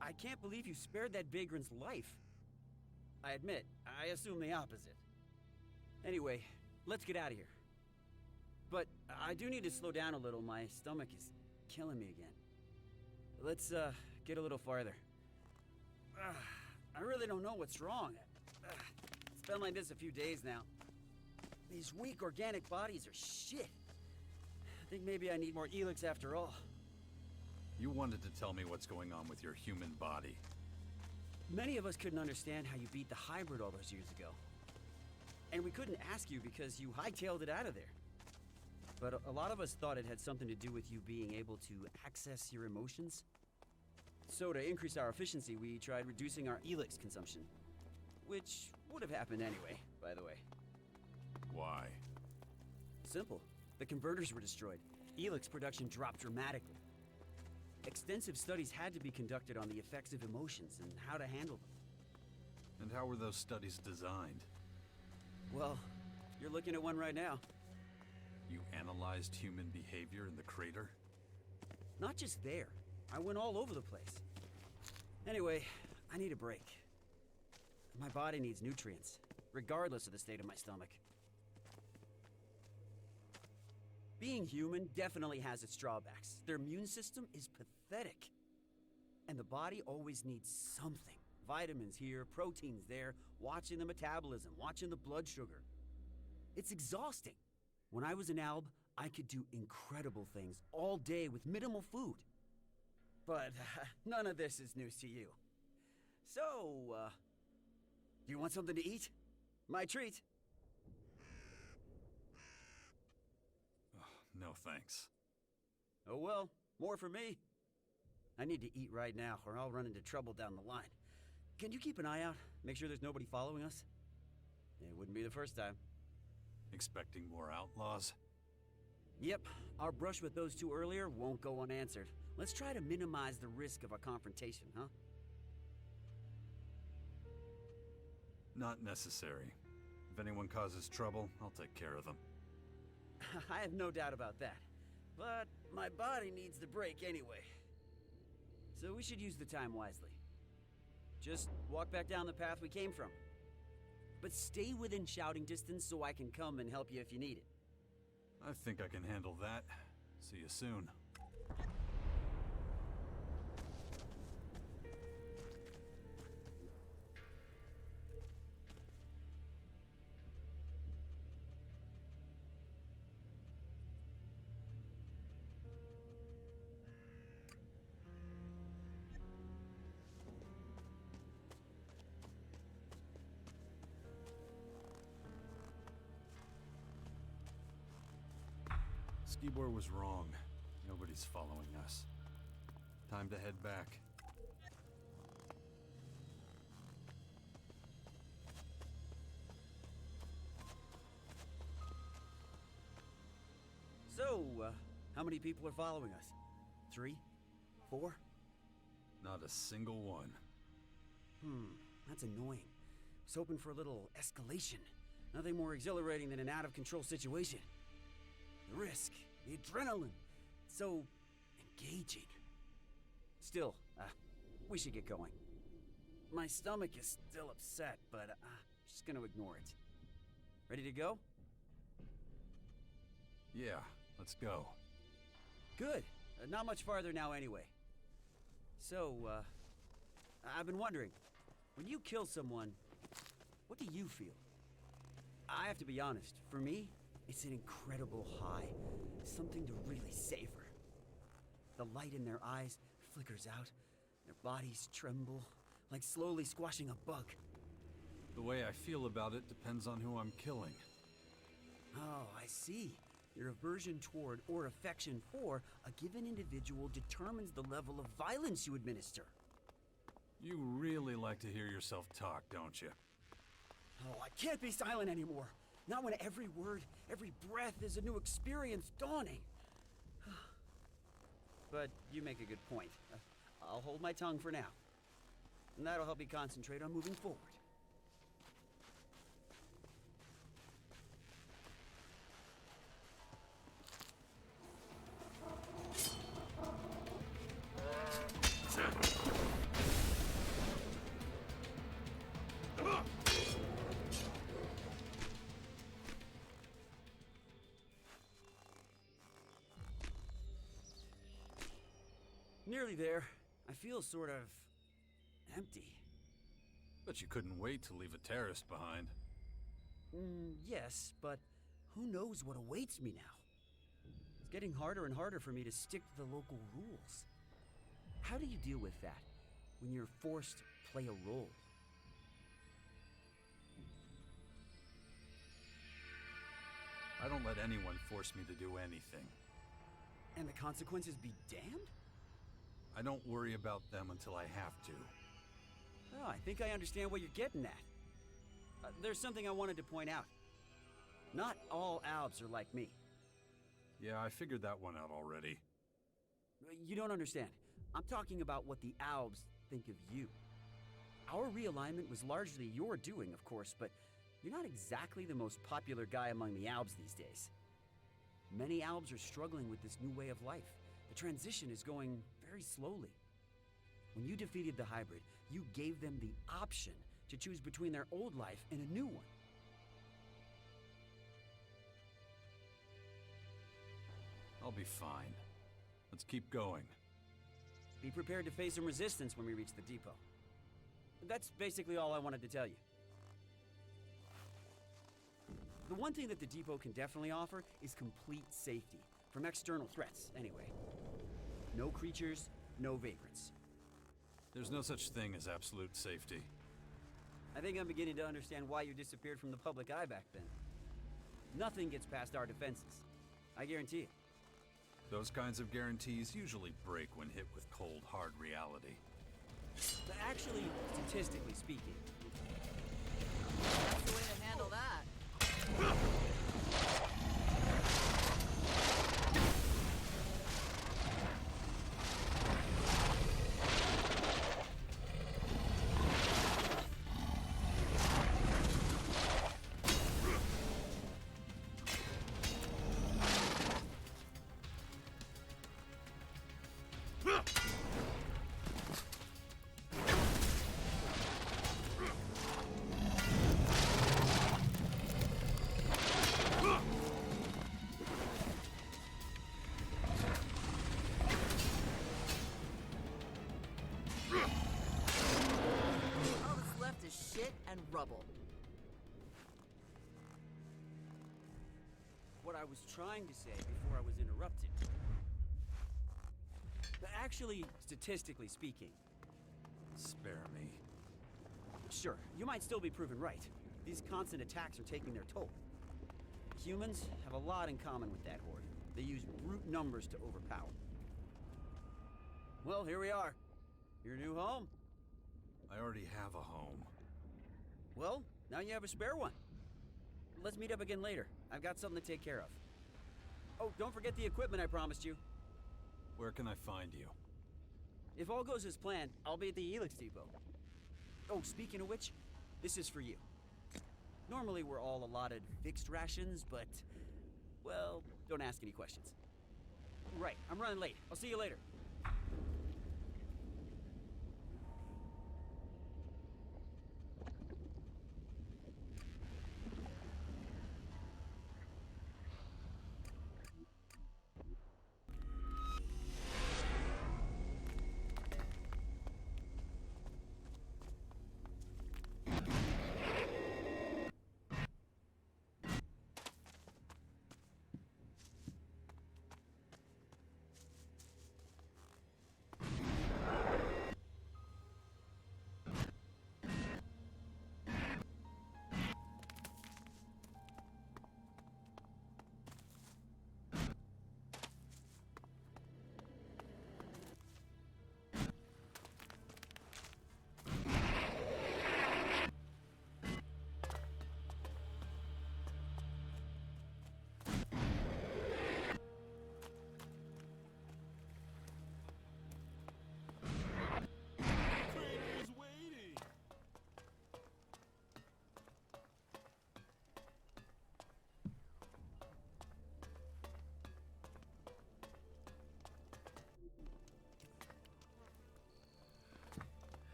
I can't believe you spared that vagrant's life. I admit, I assume the opposite. Anyway, let's get out of here. But I do need to slow down a little. My stomach is killing me again. Let's, get a little farther. I really don't know what's wrong. It's been like this a few days now. These weak organic bodies are shit. I think maybe I need more Elex after all. You wanted to tell me what's going on with your human body. Many of us couldn't understand how you beat the hybrid all those years ago. And we couldn't ask you because you hightailed it out of there. But a lot of us thought it had something to do with you being able to access your emotions. So to increase our efficiency, we tried reducing our Elex consumption. Which would have happened anyway, by the way. Why? Simple. The converters were destroyed. Elex production dropped dramatically. Extensive studies had to be conducted on the effects of emotions and how to handle them. And how were those studies designed? Well, you're looking at one right now. You analyzed human behavior in the crater? Not just there. I went all over the place. Anyway, I need a break. My body needs nutrients, regardless of the state of my stomach. Being human definitely has its drawbacks. Their immune system is pathetic. And the body always needs something. Vitamins here, proteins there, watching the metabolism, watching the blood sugar. It's exhausting. When I was an alb, I could do incredible things all day with minimal food. But none of this is news to you. So, do you want something to eat? My treat. No thanks. Oh well, more for me. I need to eat right now or I'll run into trouble down the line. Can you keep an eye out? Make sure there's nobody following us? It wouldn't be the first time. Expecting more outlaws? Yep, our brush with those two earlier won't go unanswered. Let's try to minimize the risk of a confrontation, huh? Not necessary. If anyone causes trouble, I'll take care of them. I have no doubt about that. But my body needs the break anyway. So we should use the time wisely. Just walk back down the path we came from. But stay within shouting distance so I can come and help you if you need it. I think I can handle that. See you soon. Skibor was wrong. Nobody's following us. Time to head back. So, how many people are following us? 3? 4? Not a single one. That's annoying. I was hoping for a little escalation. Nothing more exhilarating than an out-of-control situation. The risk, the adrenaline, so engaging. Still, we should get going. My stomach is still upset, but just gonna ignore it. Ready to go? Yeah, let's go. Good. Not much farther now anyway. So, I've been wondering, when you kill someone, what do you feel? I have to be honest, for me, it's an incredible high. Something to really savor. The light in their eyes flickers out. Their bodies tremble, like slowly squashing a bug. The way I feel about it depends on who I'm killing. Oh, I see. Your aversion toward or affection for a given individual determines the level of violence you administer. You really like to hear yourself talk, don't you? Oh, I can't be silent anymore. Not when every word, every breath is a new experience dawning. But you make a good point. I'll hold my tongue for now. And that'll help me concentrate on moving forward. Nearly there. I feel sort of empty. But you couldn't wait to leave a terrorist behind. Yes, but who knows what awaits me now? It's getting harder and harder for me to stick to the local rules. How do you deal with that when you're forced to play a role? I don't let anyone force me to do anything. And the consequences be damned? I don't worry about them until I have to. Oh, I think I understand what you're getting at. There's something I wanted to point out. Not all Albs are like me. Yeah, I figured that one out already. You don't understand. I'm talking about what the Albs think of you. Our realignment was largely your doing, of course, but you're not exactly the most popular guy among the Albs these days. Many Albs are struggling with this new way of life. The transition is going very slowly. When you defeated the hybrid, you gave them the option to choose between their old life and a new one. I'll be fine. Let's keep going. Be prepared to face some resistance when we reach the depot. That's basically all I wanted to tell you. The one thing that the depot can definitely offer is complete safety. From external threats, anyway. No creatures, no vagrants. There's no such thing as absolute safety. I think I'm beginning to understand why you disappeared from the public eye back then. Nothing gets past our defenses. I guarantee it. Those kinds of guarantees usually break when hit with cold, hard reality. But actually, statistically speaking... That's the way to handle that. And rubble. What I was trying to say before I was interrupted. But actually, statistically speaking... Spare me. Sure, you might still be proven right. These constant attacks are taking their toll. Humans have a lot in common with that horde. They use brute numbers to overpower. Well, here we are. Your new home? I already have a home. Well, now you have a spare one. Let's meet up again later. I've got something to take care of. Oh, don't forget the equipment I promised you. Where can I find you? If all goes as planned, I'll be at the Elex depot. Oh, speaking of which, this is for you. Normally we're all allotted fixed rations, but... well, don't ask any questions. Right, I'm running late. I'll see you later.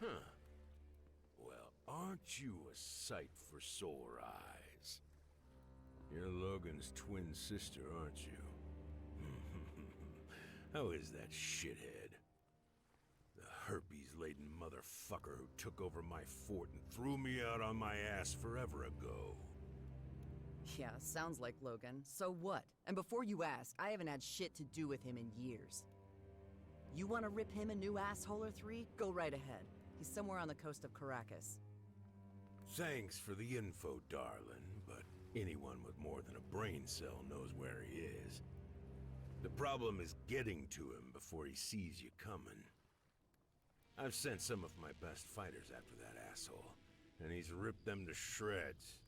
Huh. Well, aren't you a sight for sore eyes? You're Logan's twin sister, aren't you? How is that shithead? The herpes-laden motherfucker who took over my fort and threw me out on my ass forever ago. Yeah, sounds like Logan. So what? And before you ask, I haven't had shit to do with him in years. You want to rip him a new asshole or three? Go right ahead. He's somewhere on the coast of Caracas. Thanks for the info, darling, but anyone with more than a brain cell knows where he is. The problem is getting to him before he sees you coming. I've sent some of my best fighters after that asshole, and he's ripped them to shreds.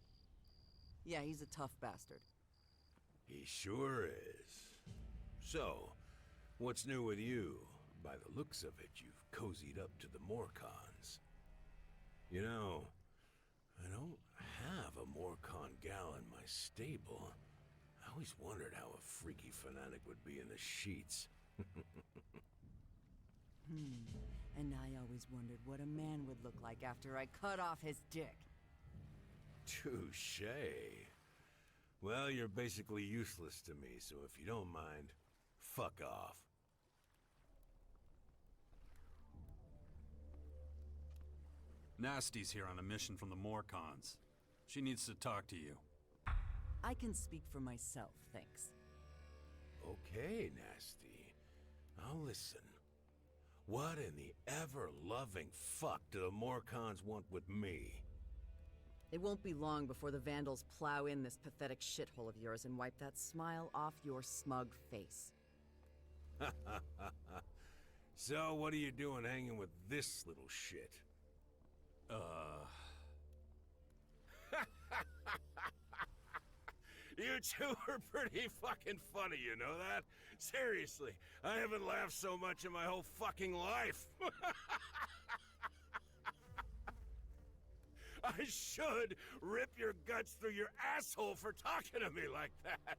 Yeah, he's a tough bastard. He sure is. So, what's new with you? By the looks of it, you've cozied up to the Morcons. You know, I don't have a Morcon gal in my stable. I always wondered how a freaky fanatic would be in the sheets. And I always wondered what a man would look like after I cut off his dick. Touché. Well, you're basically useless to me, so if you don't mind, fuck off. Nasty's here on a mission from the Morcons. She needs to talk to you. I can speak for myself, thanks. Okay, Nasty. I'll listen. What in the ever-loving fuck do the Morcons want with me? It won't be long before the Vandals plow in this pathetic shithole of yours and wipe that smile off your smug face. So, what are you doing hanging with this little shit? You two are pretty fucking funny, you know that? Seriously, I haven't laughed so much in my whole fucking life. I should rip your guts through your asshole for talking to me like that.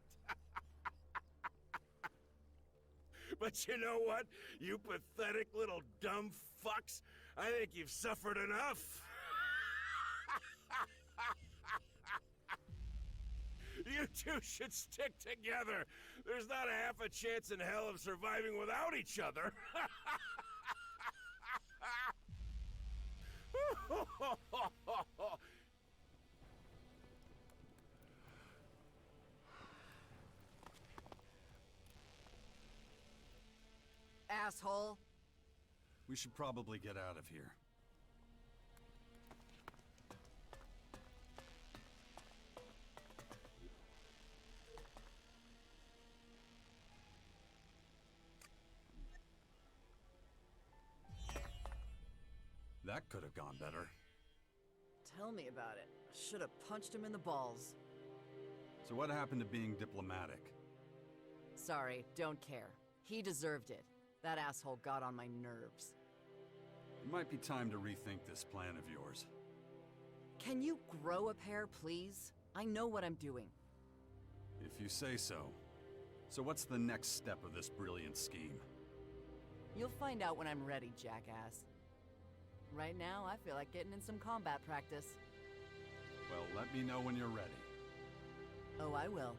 But you know what, you pathetic little dumb fucks? I think you've suffered enough. You two should stick together. There's not a half a chance in hell of surviving without each other. Asshole! We should probably get out of here. That could have gone better. Tell me about it. Should have punched him in the balls. So what happened to being diplomatic? Sorry, don't care. He deserved it. That asshole got on my nerves. It might be time to rethink this plan of yours. Can you grow a pair, please? I know what I'm doing. If you say so. So what's the next step of this brilliant scheme? You'll find out when I'm ready, jackass. Right now, I feel like getting in some combat practice. Well, let me know when you're ready. Oh, I will.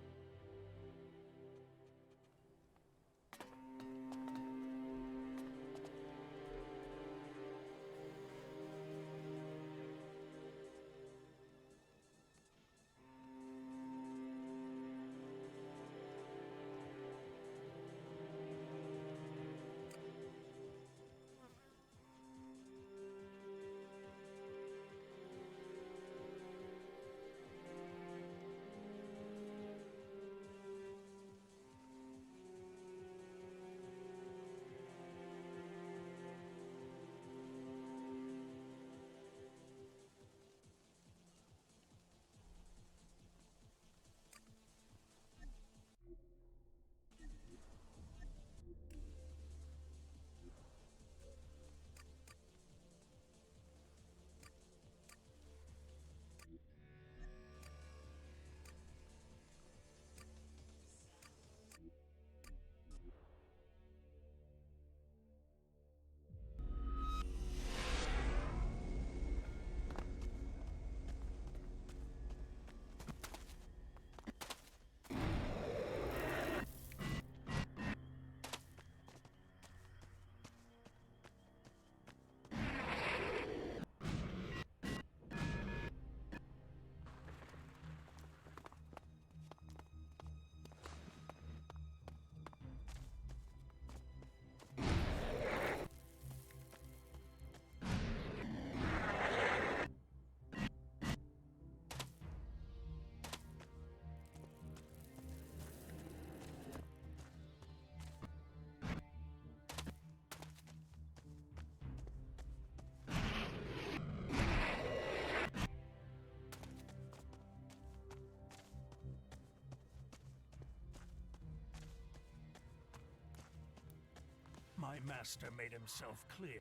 My master made himself clear.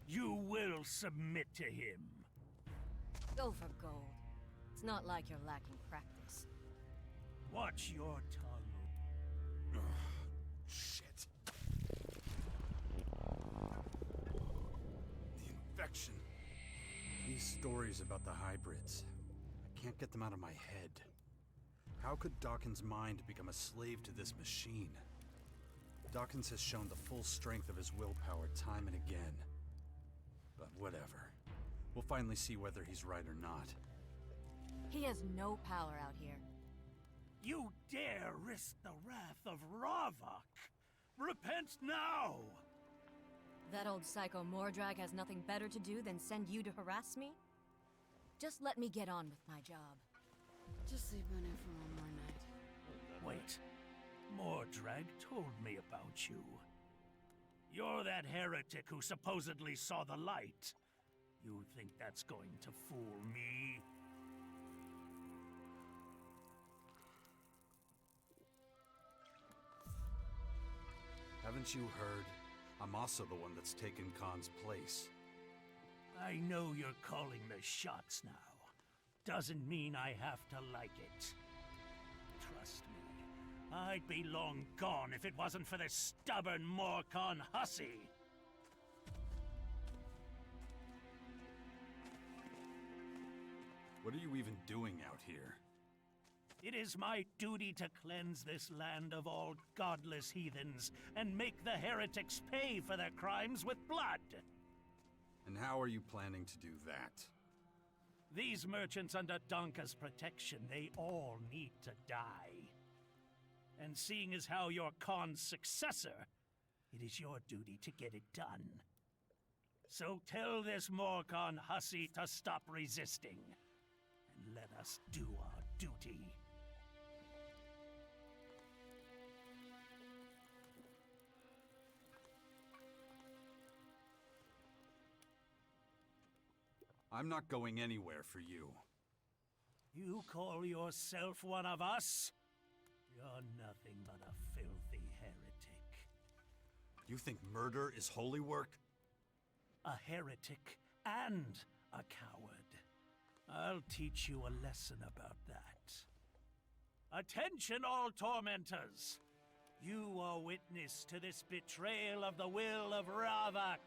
You will submit to him. Go for gold. It's not like you're lacking practice. Watch your tongue. Shit. The infection. These stories about the hybrids. I can't get them out of my head. How could Dawkins' mind become a slave to this machine? Dawkins has shown the full strength of his willpower time and again. But whatever. We'll finally see whether he's right or not. He has no power out here. You dare risk the wrath of Ravok? Repent now! That old psycho Mordrag has nothing better to do than send you to harass me? Just let me get on with my job. Just sleep on it for one more night. Wait. Mordrag told me about you. You're that heretic who supposedly saw the light. You think that's going to fool me? Haven't you heard? I'm also the one that's taken Khan's place. I know you're calling the shots now. Doesn't mean I have to like it. Trust me, I'd be long gone if it wasn't for this stubborn Morcon hussy. What are you even doing out here? It is my duty to cleanse this land of all godless heathens and make the heretics pay for their crimes with blood. And how are you planning to do that? These merchants under Donka's protection, they all need to die. And seeing as how you're Khan's successor, it is your duty to get it done. So tell this Morcon hussy to stop resisting, and let us do our duty. I'm not going anywhere for you. You call yourself one of us? You're nothing but a filthy heretic. You think murder is holy work? A heretic and a coward. I'll teach you a lesson about that. Attention, all tormentors! You are witness to this betrayal of the will of Ravak.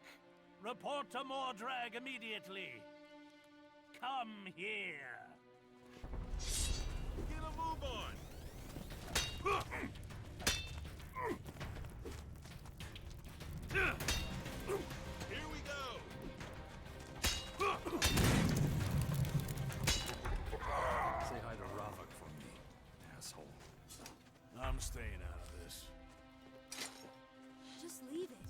Report to Mordrag immediately. Come here. Get a move on! Here we go! Say hi to Ravak for me, asshole. I'm staying out of this. Just leave it.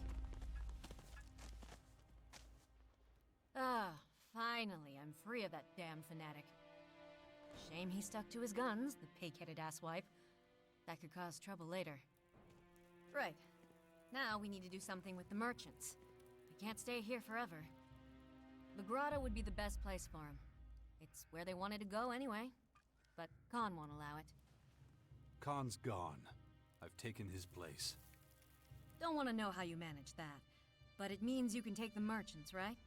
Ah, finally, I'm free of that damn fanatic. Shame he stuck to his guns, the pig-headed asswipe. That could cause trouble later. Right. Now we need to do something with the merchants. We can't stay here forever. The grotto would be the best place for him. It's where they wanted to go anyway. But Khan won't allow it. Khan's gone. I've taken his place. Don't want to know how you manage that. But it means you can take the merchants, right?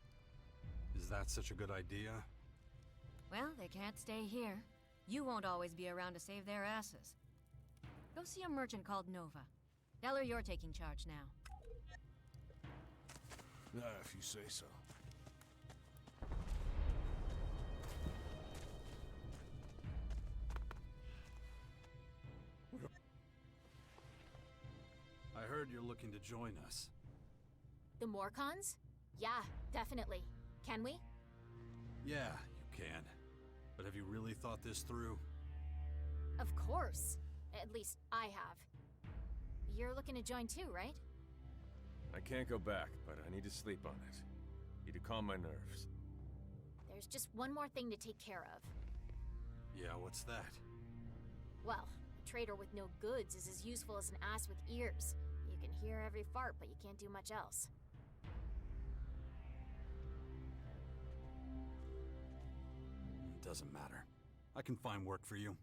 Is that such a good idea? Well, they can't stay here. You won't always be around to save their asses. Go see a merchant called Nova. Tell her you're taking charge now. If you say so. I heard you're looking to join us. The Morcons? Yeah, definitely. Can we? Yeah, you can. But have you really thought this through? Of course. At least I have. You're looking to join too, right? I can't go back, but I need to sleep on it. Need to calm my nerves. There's just one more thing to take care of. Yeah, what's that? Well, a trader with no goods is as useful as an ass with ears. You can hear every fart, but you can't do much else. Doesn't matter. I can find work for you.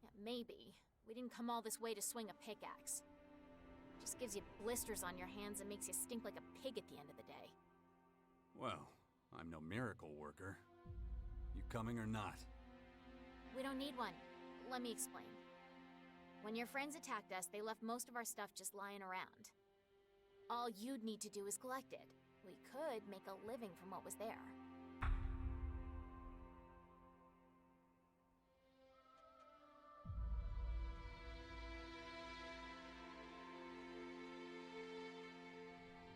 Yeah, maybe. We didn't come all this way to swing a pickaxe. Just gives you blisters on your hands and makes you stink like a pig at the end of the day. Well, I'm no miracle worker. You coming or not? We don't need one. Let me explain. When your friends attacked us, they left most of our stuff just lying around. All you'd need to do is collect it. We could make a living from what was there.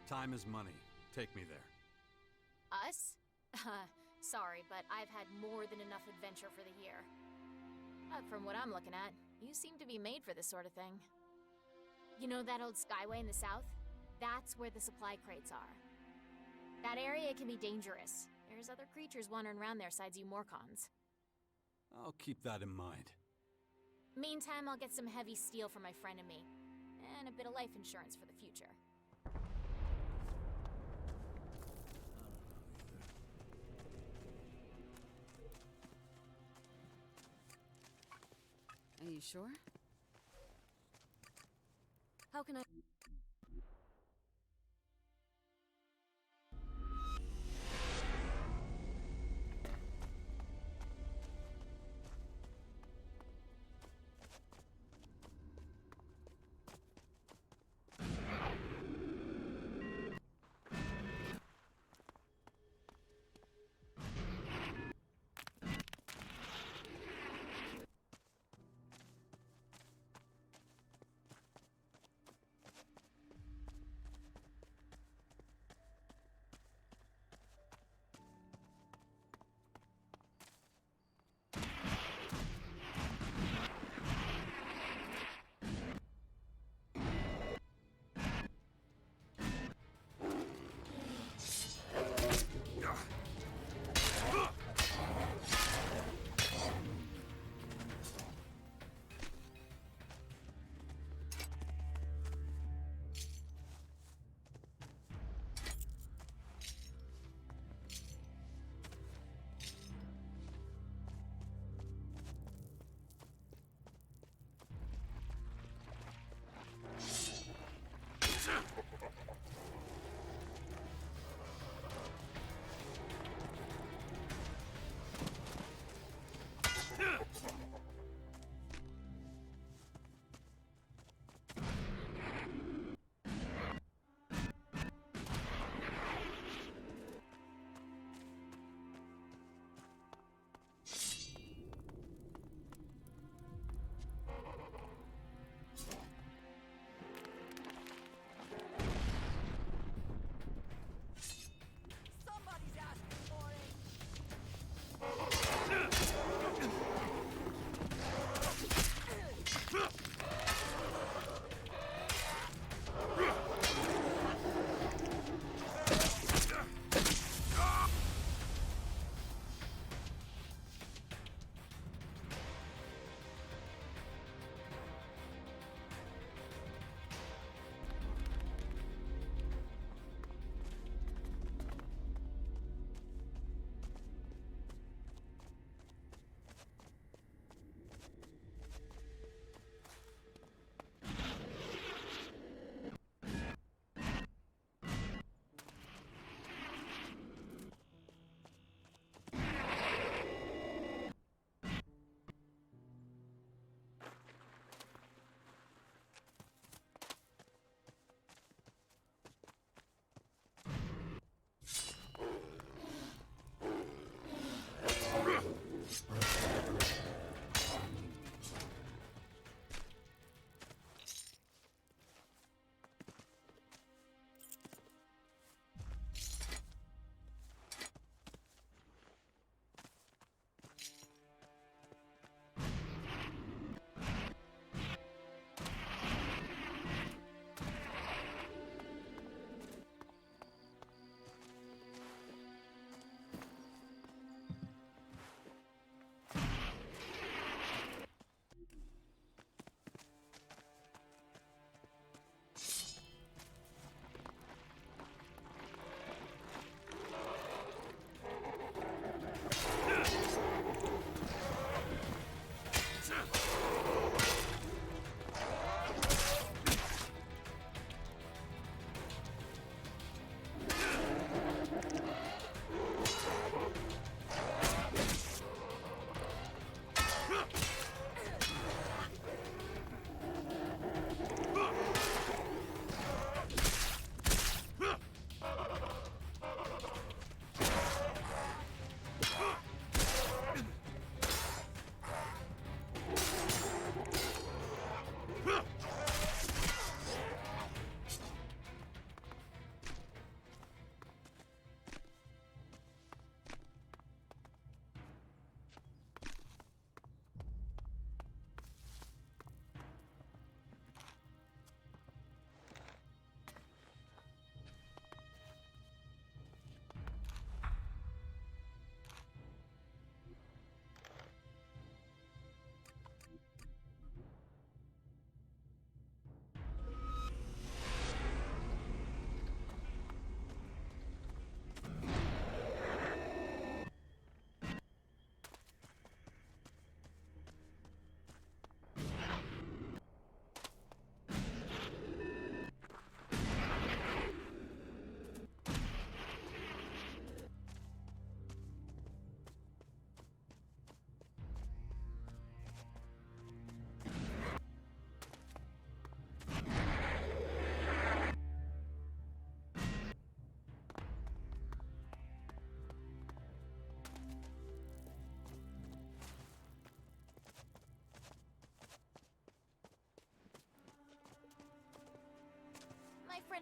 Time is money. Take me there. Us? Sorry, but I've had more than enough adventure for the year. From what I'm looking at, you seem to be made for this sort of thing. You know that old skyway in the south? That's where the supply crates are. That area can be dangerous. There's other creatures wandering around there besides you Morcons. I'll keep that in mind. Meantime, I'll get some heavy steel for my friend and me. And a bit of life insurance for the future. Are you sure? How can I...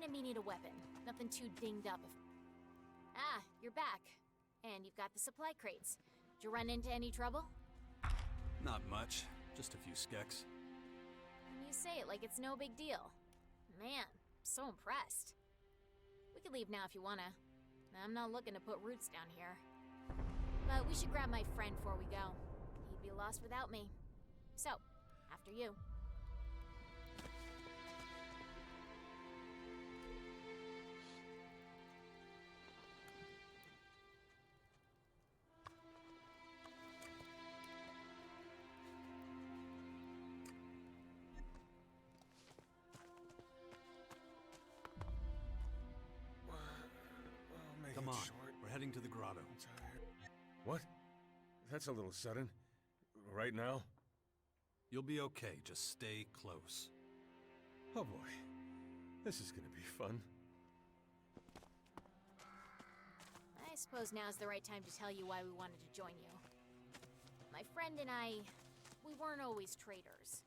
kinda may need a weapon. Nothing too dinged up if... Ah, you're back. And you've got the supply crates. Did you run into any trouble? Not much. Just a few skeks. And you say it like it's no big deal. Man, so impressed. We could leave now if you wanna. I'm not looking to put roots down here. But we should grab my friend before we go. He'd be lost without me. So, after you. Come on, we're heading to the grotto. What? That's a little sudden. Right now? You'll be okay, just stay close. Oh boy. This is gonna be fun. I suppose now's the right time to tell you why we wanted to join you. My friend and I, we weren't always traitors.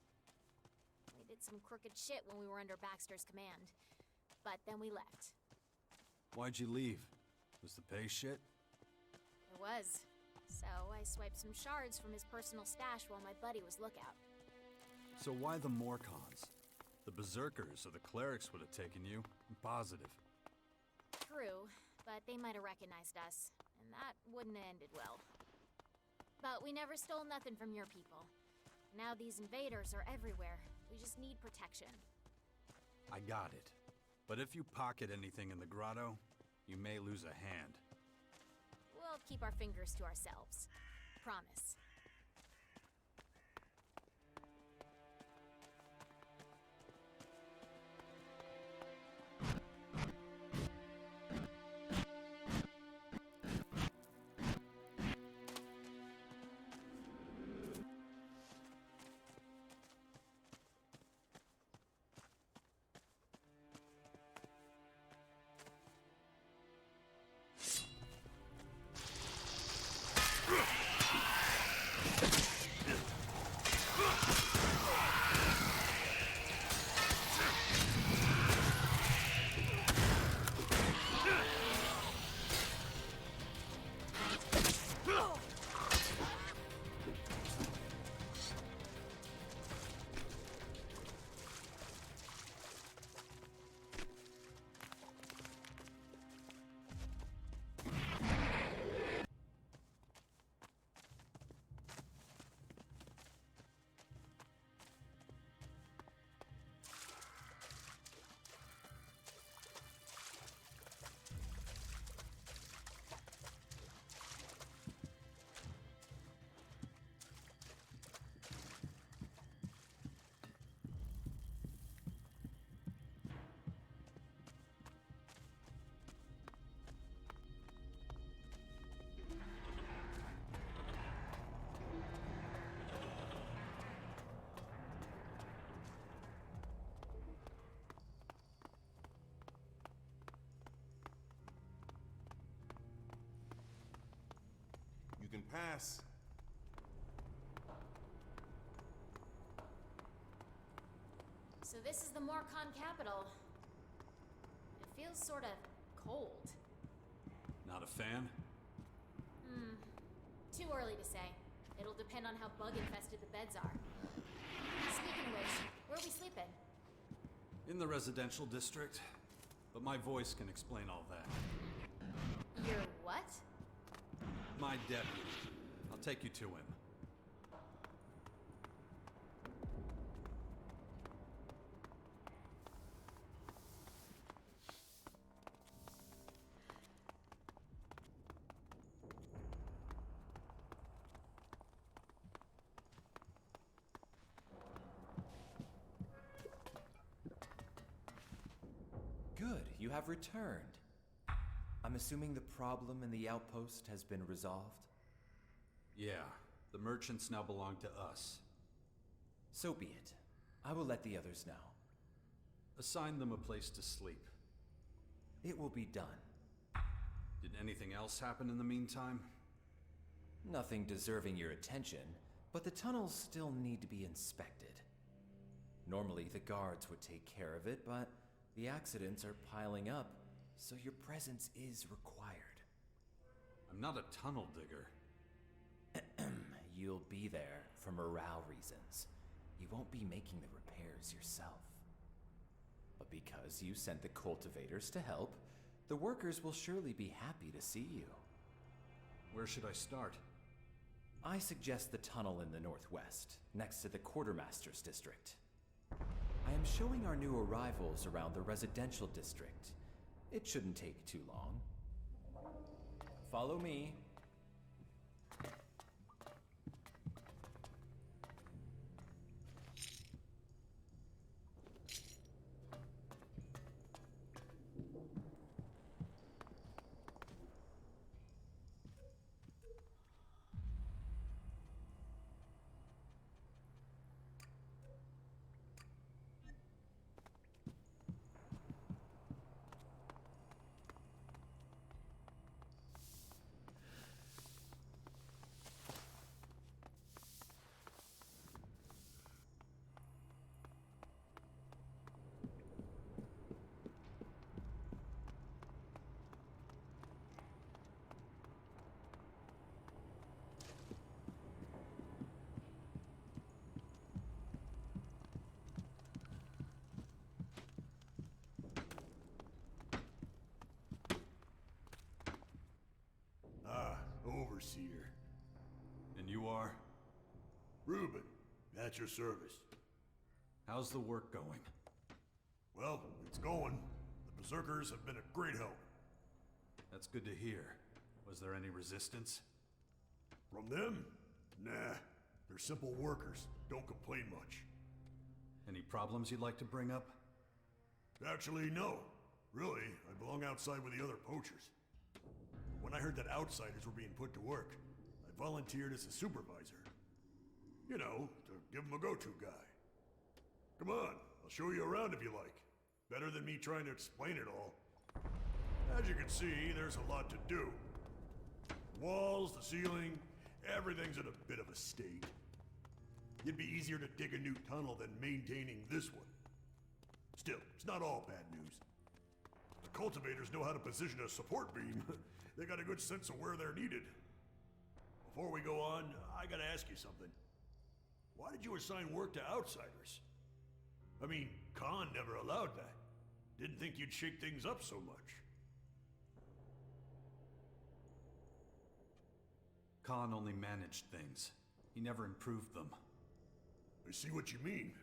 We did some crooked shit when we were under Baxter's command, but then we left. Why'd you leave? Was the pay shit? It was. So I swiped some shards from his personal stash while my buddy was lookout. So why the Morcons? The Berserkers or the Clerics would have taken you. I'm positive. True, but they might have recognized us, and that wouldn't have ended well. But we never stole nothing from your people. Now these invaders are everywhere. We just need protection. I got it. But if you pocket anything in the grotto, you may lose a hand. We'll keep our fingers to ourselves. Promise. You can pass. So this is the Morcon capital. It feels sort of cold. Not a fan? Too early to say. It'll depend on how bug-infested the beds are. Speaking of which, where are we sleeping? In the residential district. But my voice can explain all that. Your what? My deputy. I'll take you to him. Good, you have returned. I'm assuming the problem in the outpost has been resolved? Yeah, the merchants now belong to us. So be it. I will let the others know. Assign them a place to sleep. It will be done. Did anything else happen in the meantime? Nothing deserving your attention, but the tunnels still need to be inspected. Normally the guards would take care of it, but The accidents are piling up, so your presence is required. I'm not a tunnel digger. You'll be there for morale reasons. You won't be making the repairs yourself. But because you sent the cultivators to help, the workers will surely be happy to see you. Where should I start? I suggest the tunnel in the northwest, next to the quartermaster's district. I am showing our new arrivals around the residential district. It shouldn't take too long. Follow me. Overseer. And you are? Reuben, at your service. How's the work going? Well, it's going. The Berserkers have been a great help. That's good to hear. Was there any resistance? From them? Nah. They're simple workers. Don't complain much. Any problems you'd like to bring up? Actually, no. Really, I belong outside with the other poachers. When I heard that outsiders were being put to work, I volunteered as a supervisor. You know, to give them a go-to guy. Come on, I'll show you around if you like. Better than me trying to explain it all. As you can see, there's a lot to do. The walls, the ceiling, everything's in a bit of a state. It'd be easier to dig a new tunnel than maintaining this one. Still, it's not all bad news. The cultivators know how to position a support beam. They got a good sense of where they're needed. Before we go on, I gotta ask you something. Why did you assign work to outsiders? I mean, Khan never allowed that. Didn't think you'd shake things up so much. Khan only managed things. He never improved them. I see what you mean.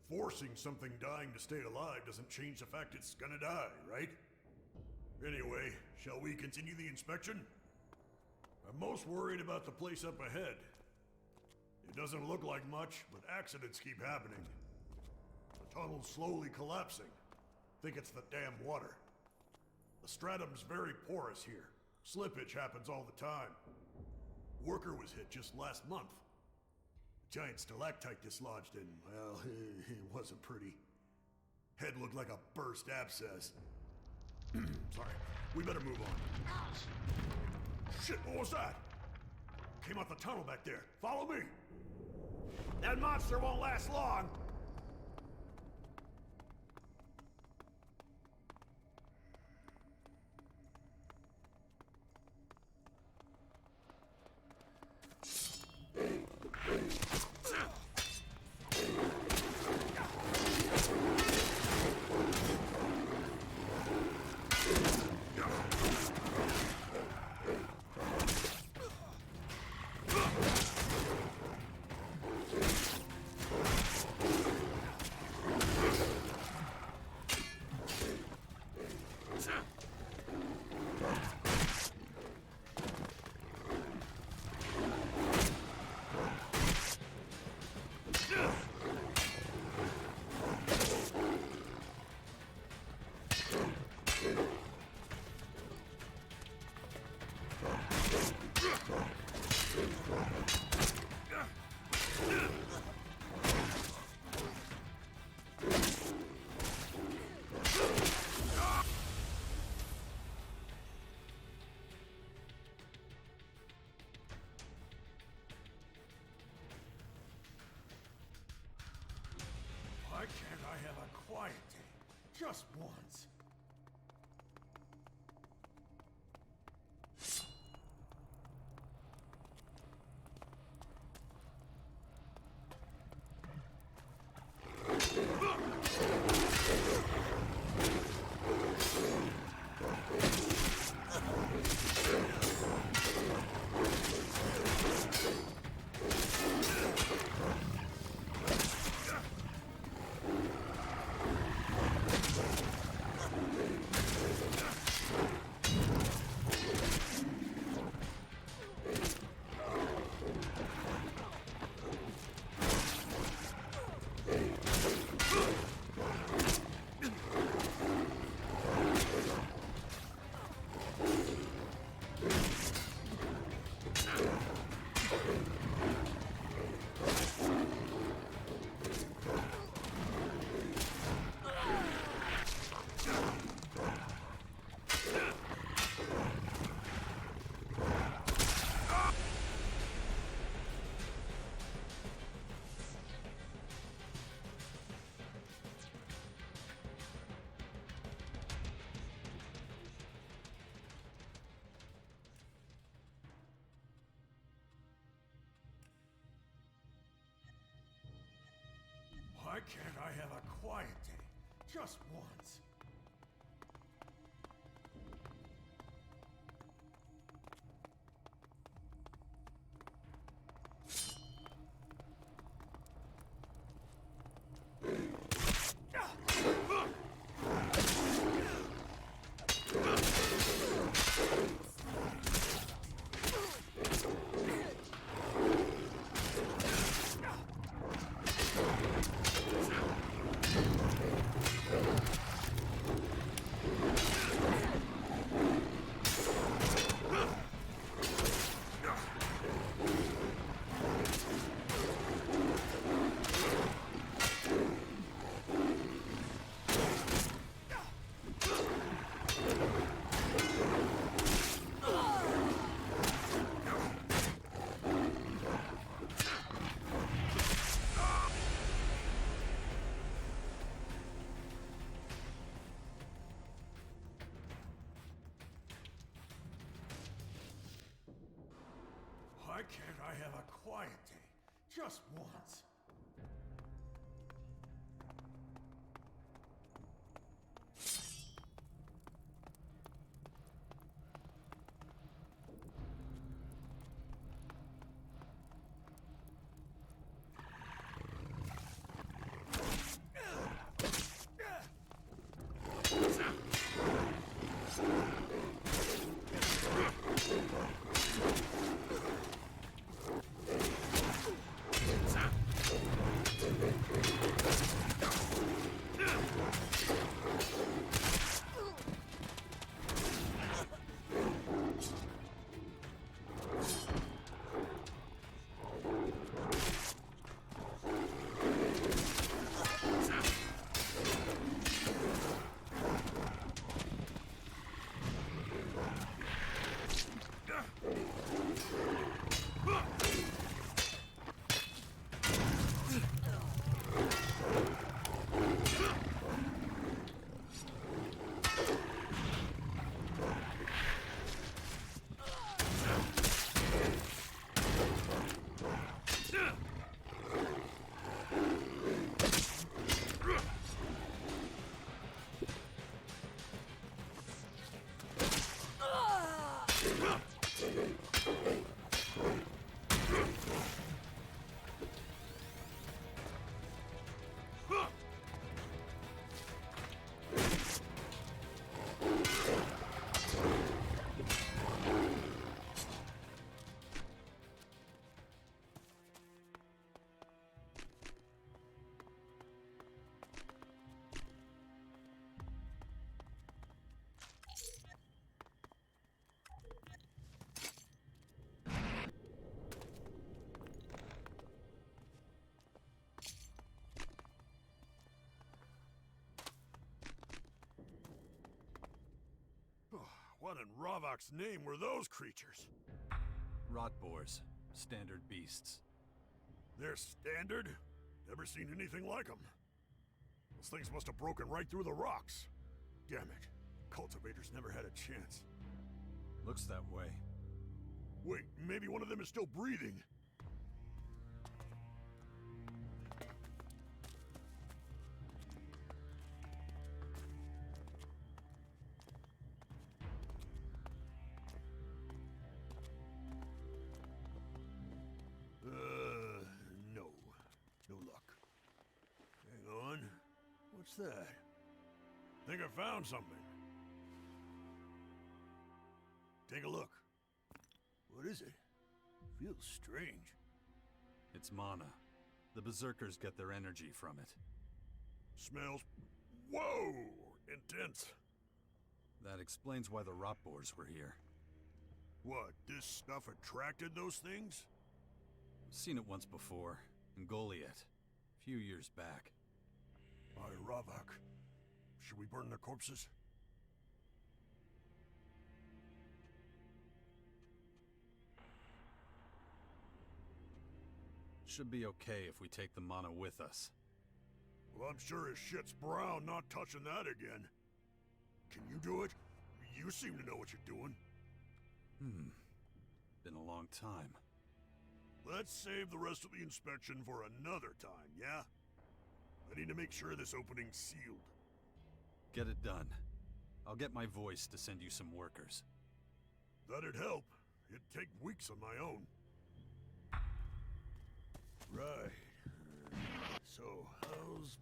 Forcing something dying to stay alive doesn't change the fact it's gonna die, right? Anyway, shall we continue the inspection? I'm most worried about the place up ahead. It doesn't look like much, but accidents keep happening. The tunnel's slowly collapsing. Think it's the damn water. The stratum's very porous here. Slippage happens all the time. Worker was hit just last month. A giant stalactite dislodged and, well, it wasn't pretty. Head looked like a burst abscess. Sorry, we better move on. Shit, what was that? Came out the tunnel back there. Follow me. That monster won't last long. Why can't I have a quiet day? Just once. Why can't I have a quiet day? Just once. Why can't I have a quiet day? Just once. What in Ravok's name were those creatures? Rot boars. Standard beasts. They're standard? Never seen anything like them. Those things must have broken right through the rocks. Damn it. Cultivators never had a chance. Looks that way. Wait, maybe one of them is still breathing. No. No luck. Hang on. What's that? Think I found something. Take a look. What is it? Feels strange. It's mana. The Berserkers get their energy from it. Smells... Whoa! Intense. That explains why the rot boars were here. What, this stuff attracted those things? Seen it once before, in Goliath, a few years back. Aye, Ravak. Should we burn the corpses? Should be okay if we take the mana with us. Well, I'm sure as shit's brown not touching that again. Can you do it? You seem to know what you're doing. Been a long time. Let's save the rest of the inspection for another time, yeah? I need to make sure this opening's sealed. Get it done. I'll get my voice to send you some workers. That'd help. It'd take weeks on my own. Right. So, how's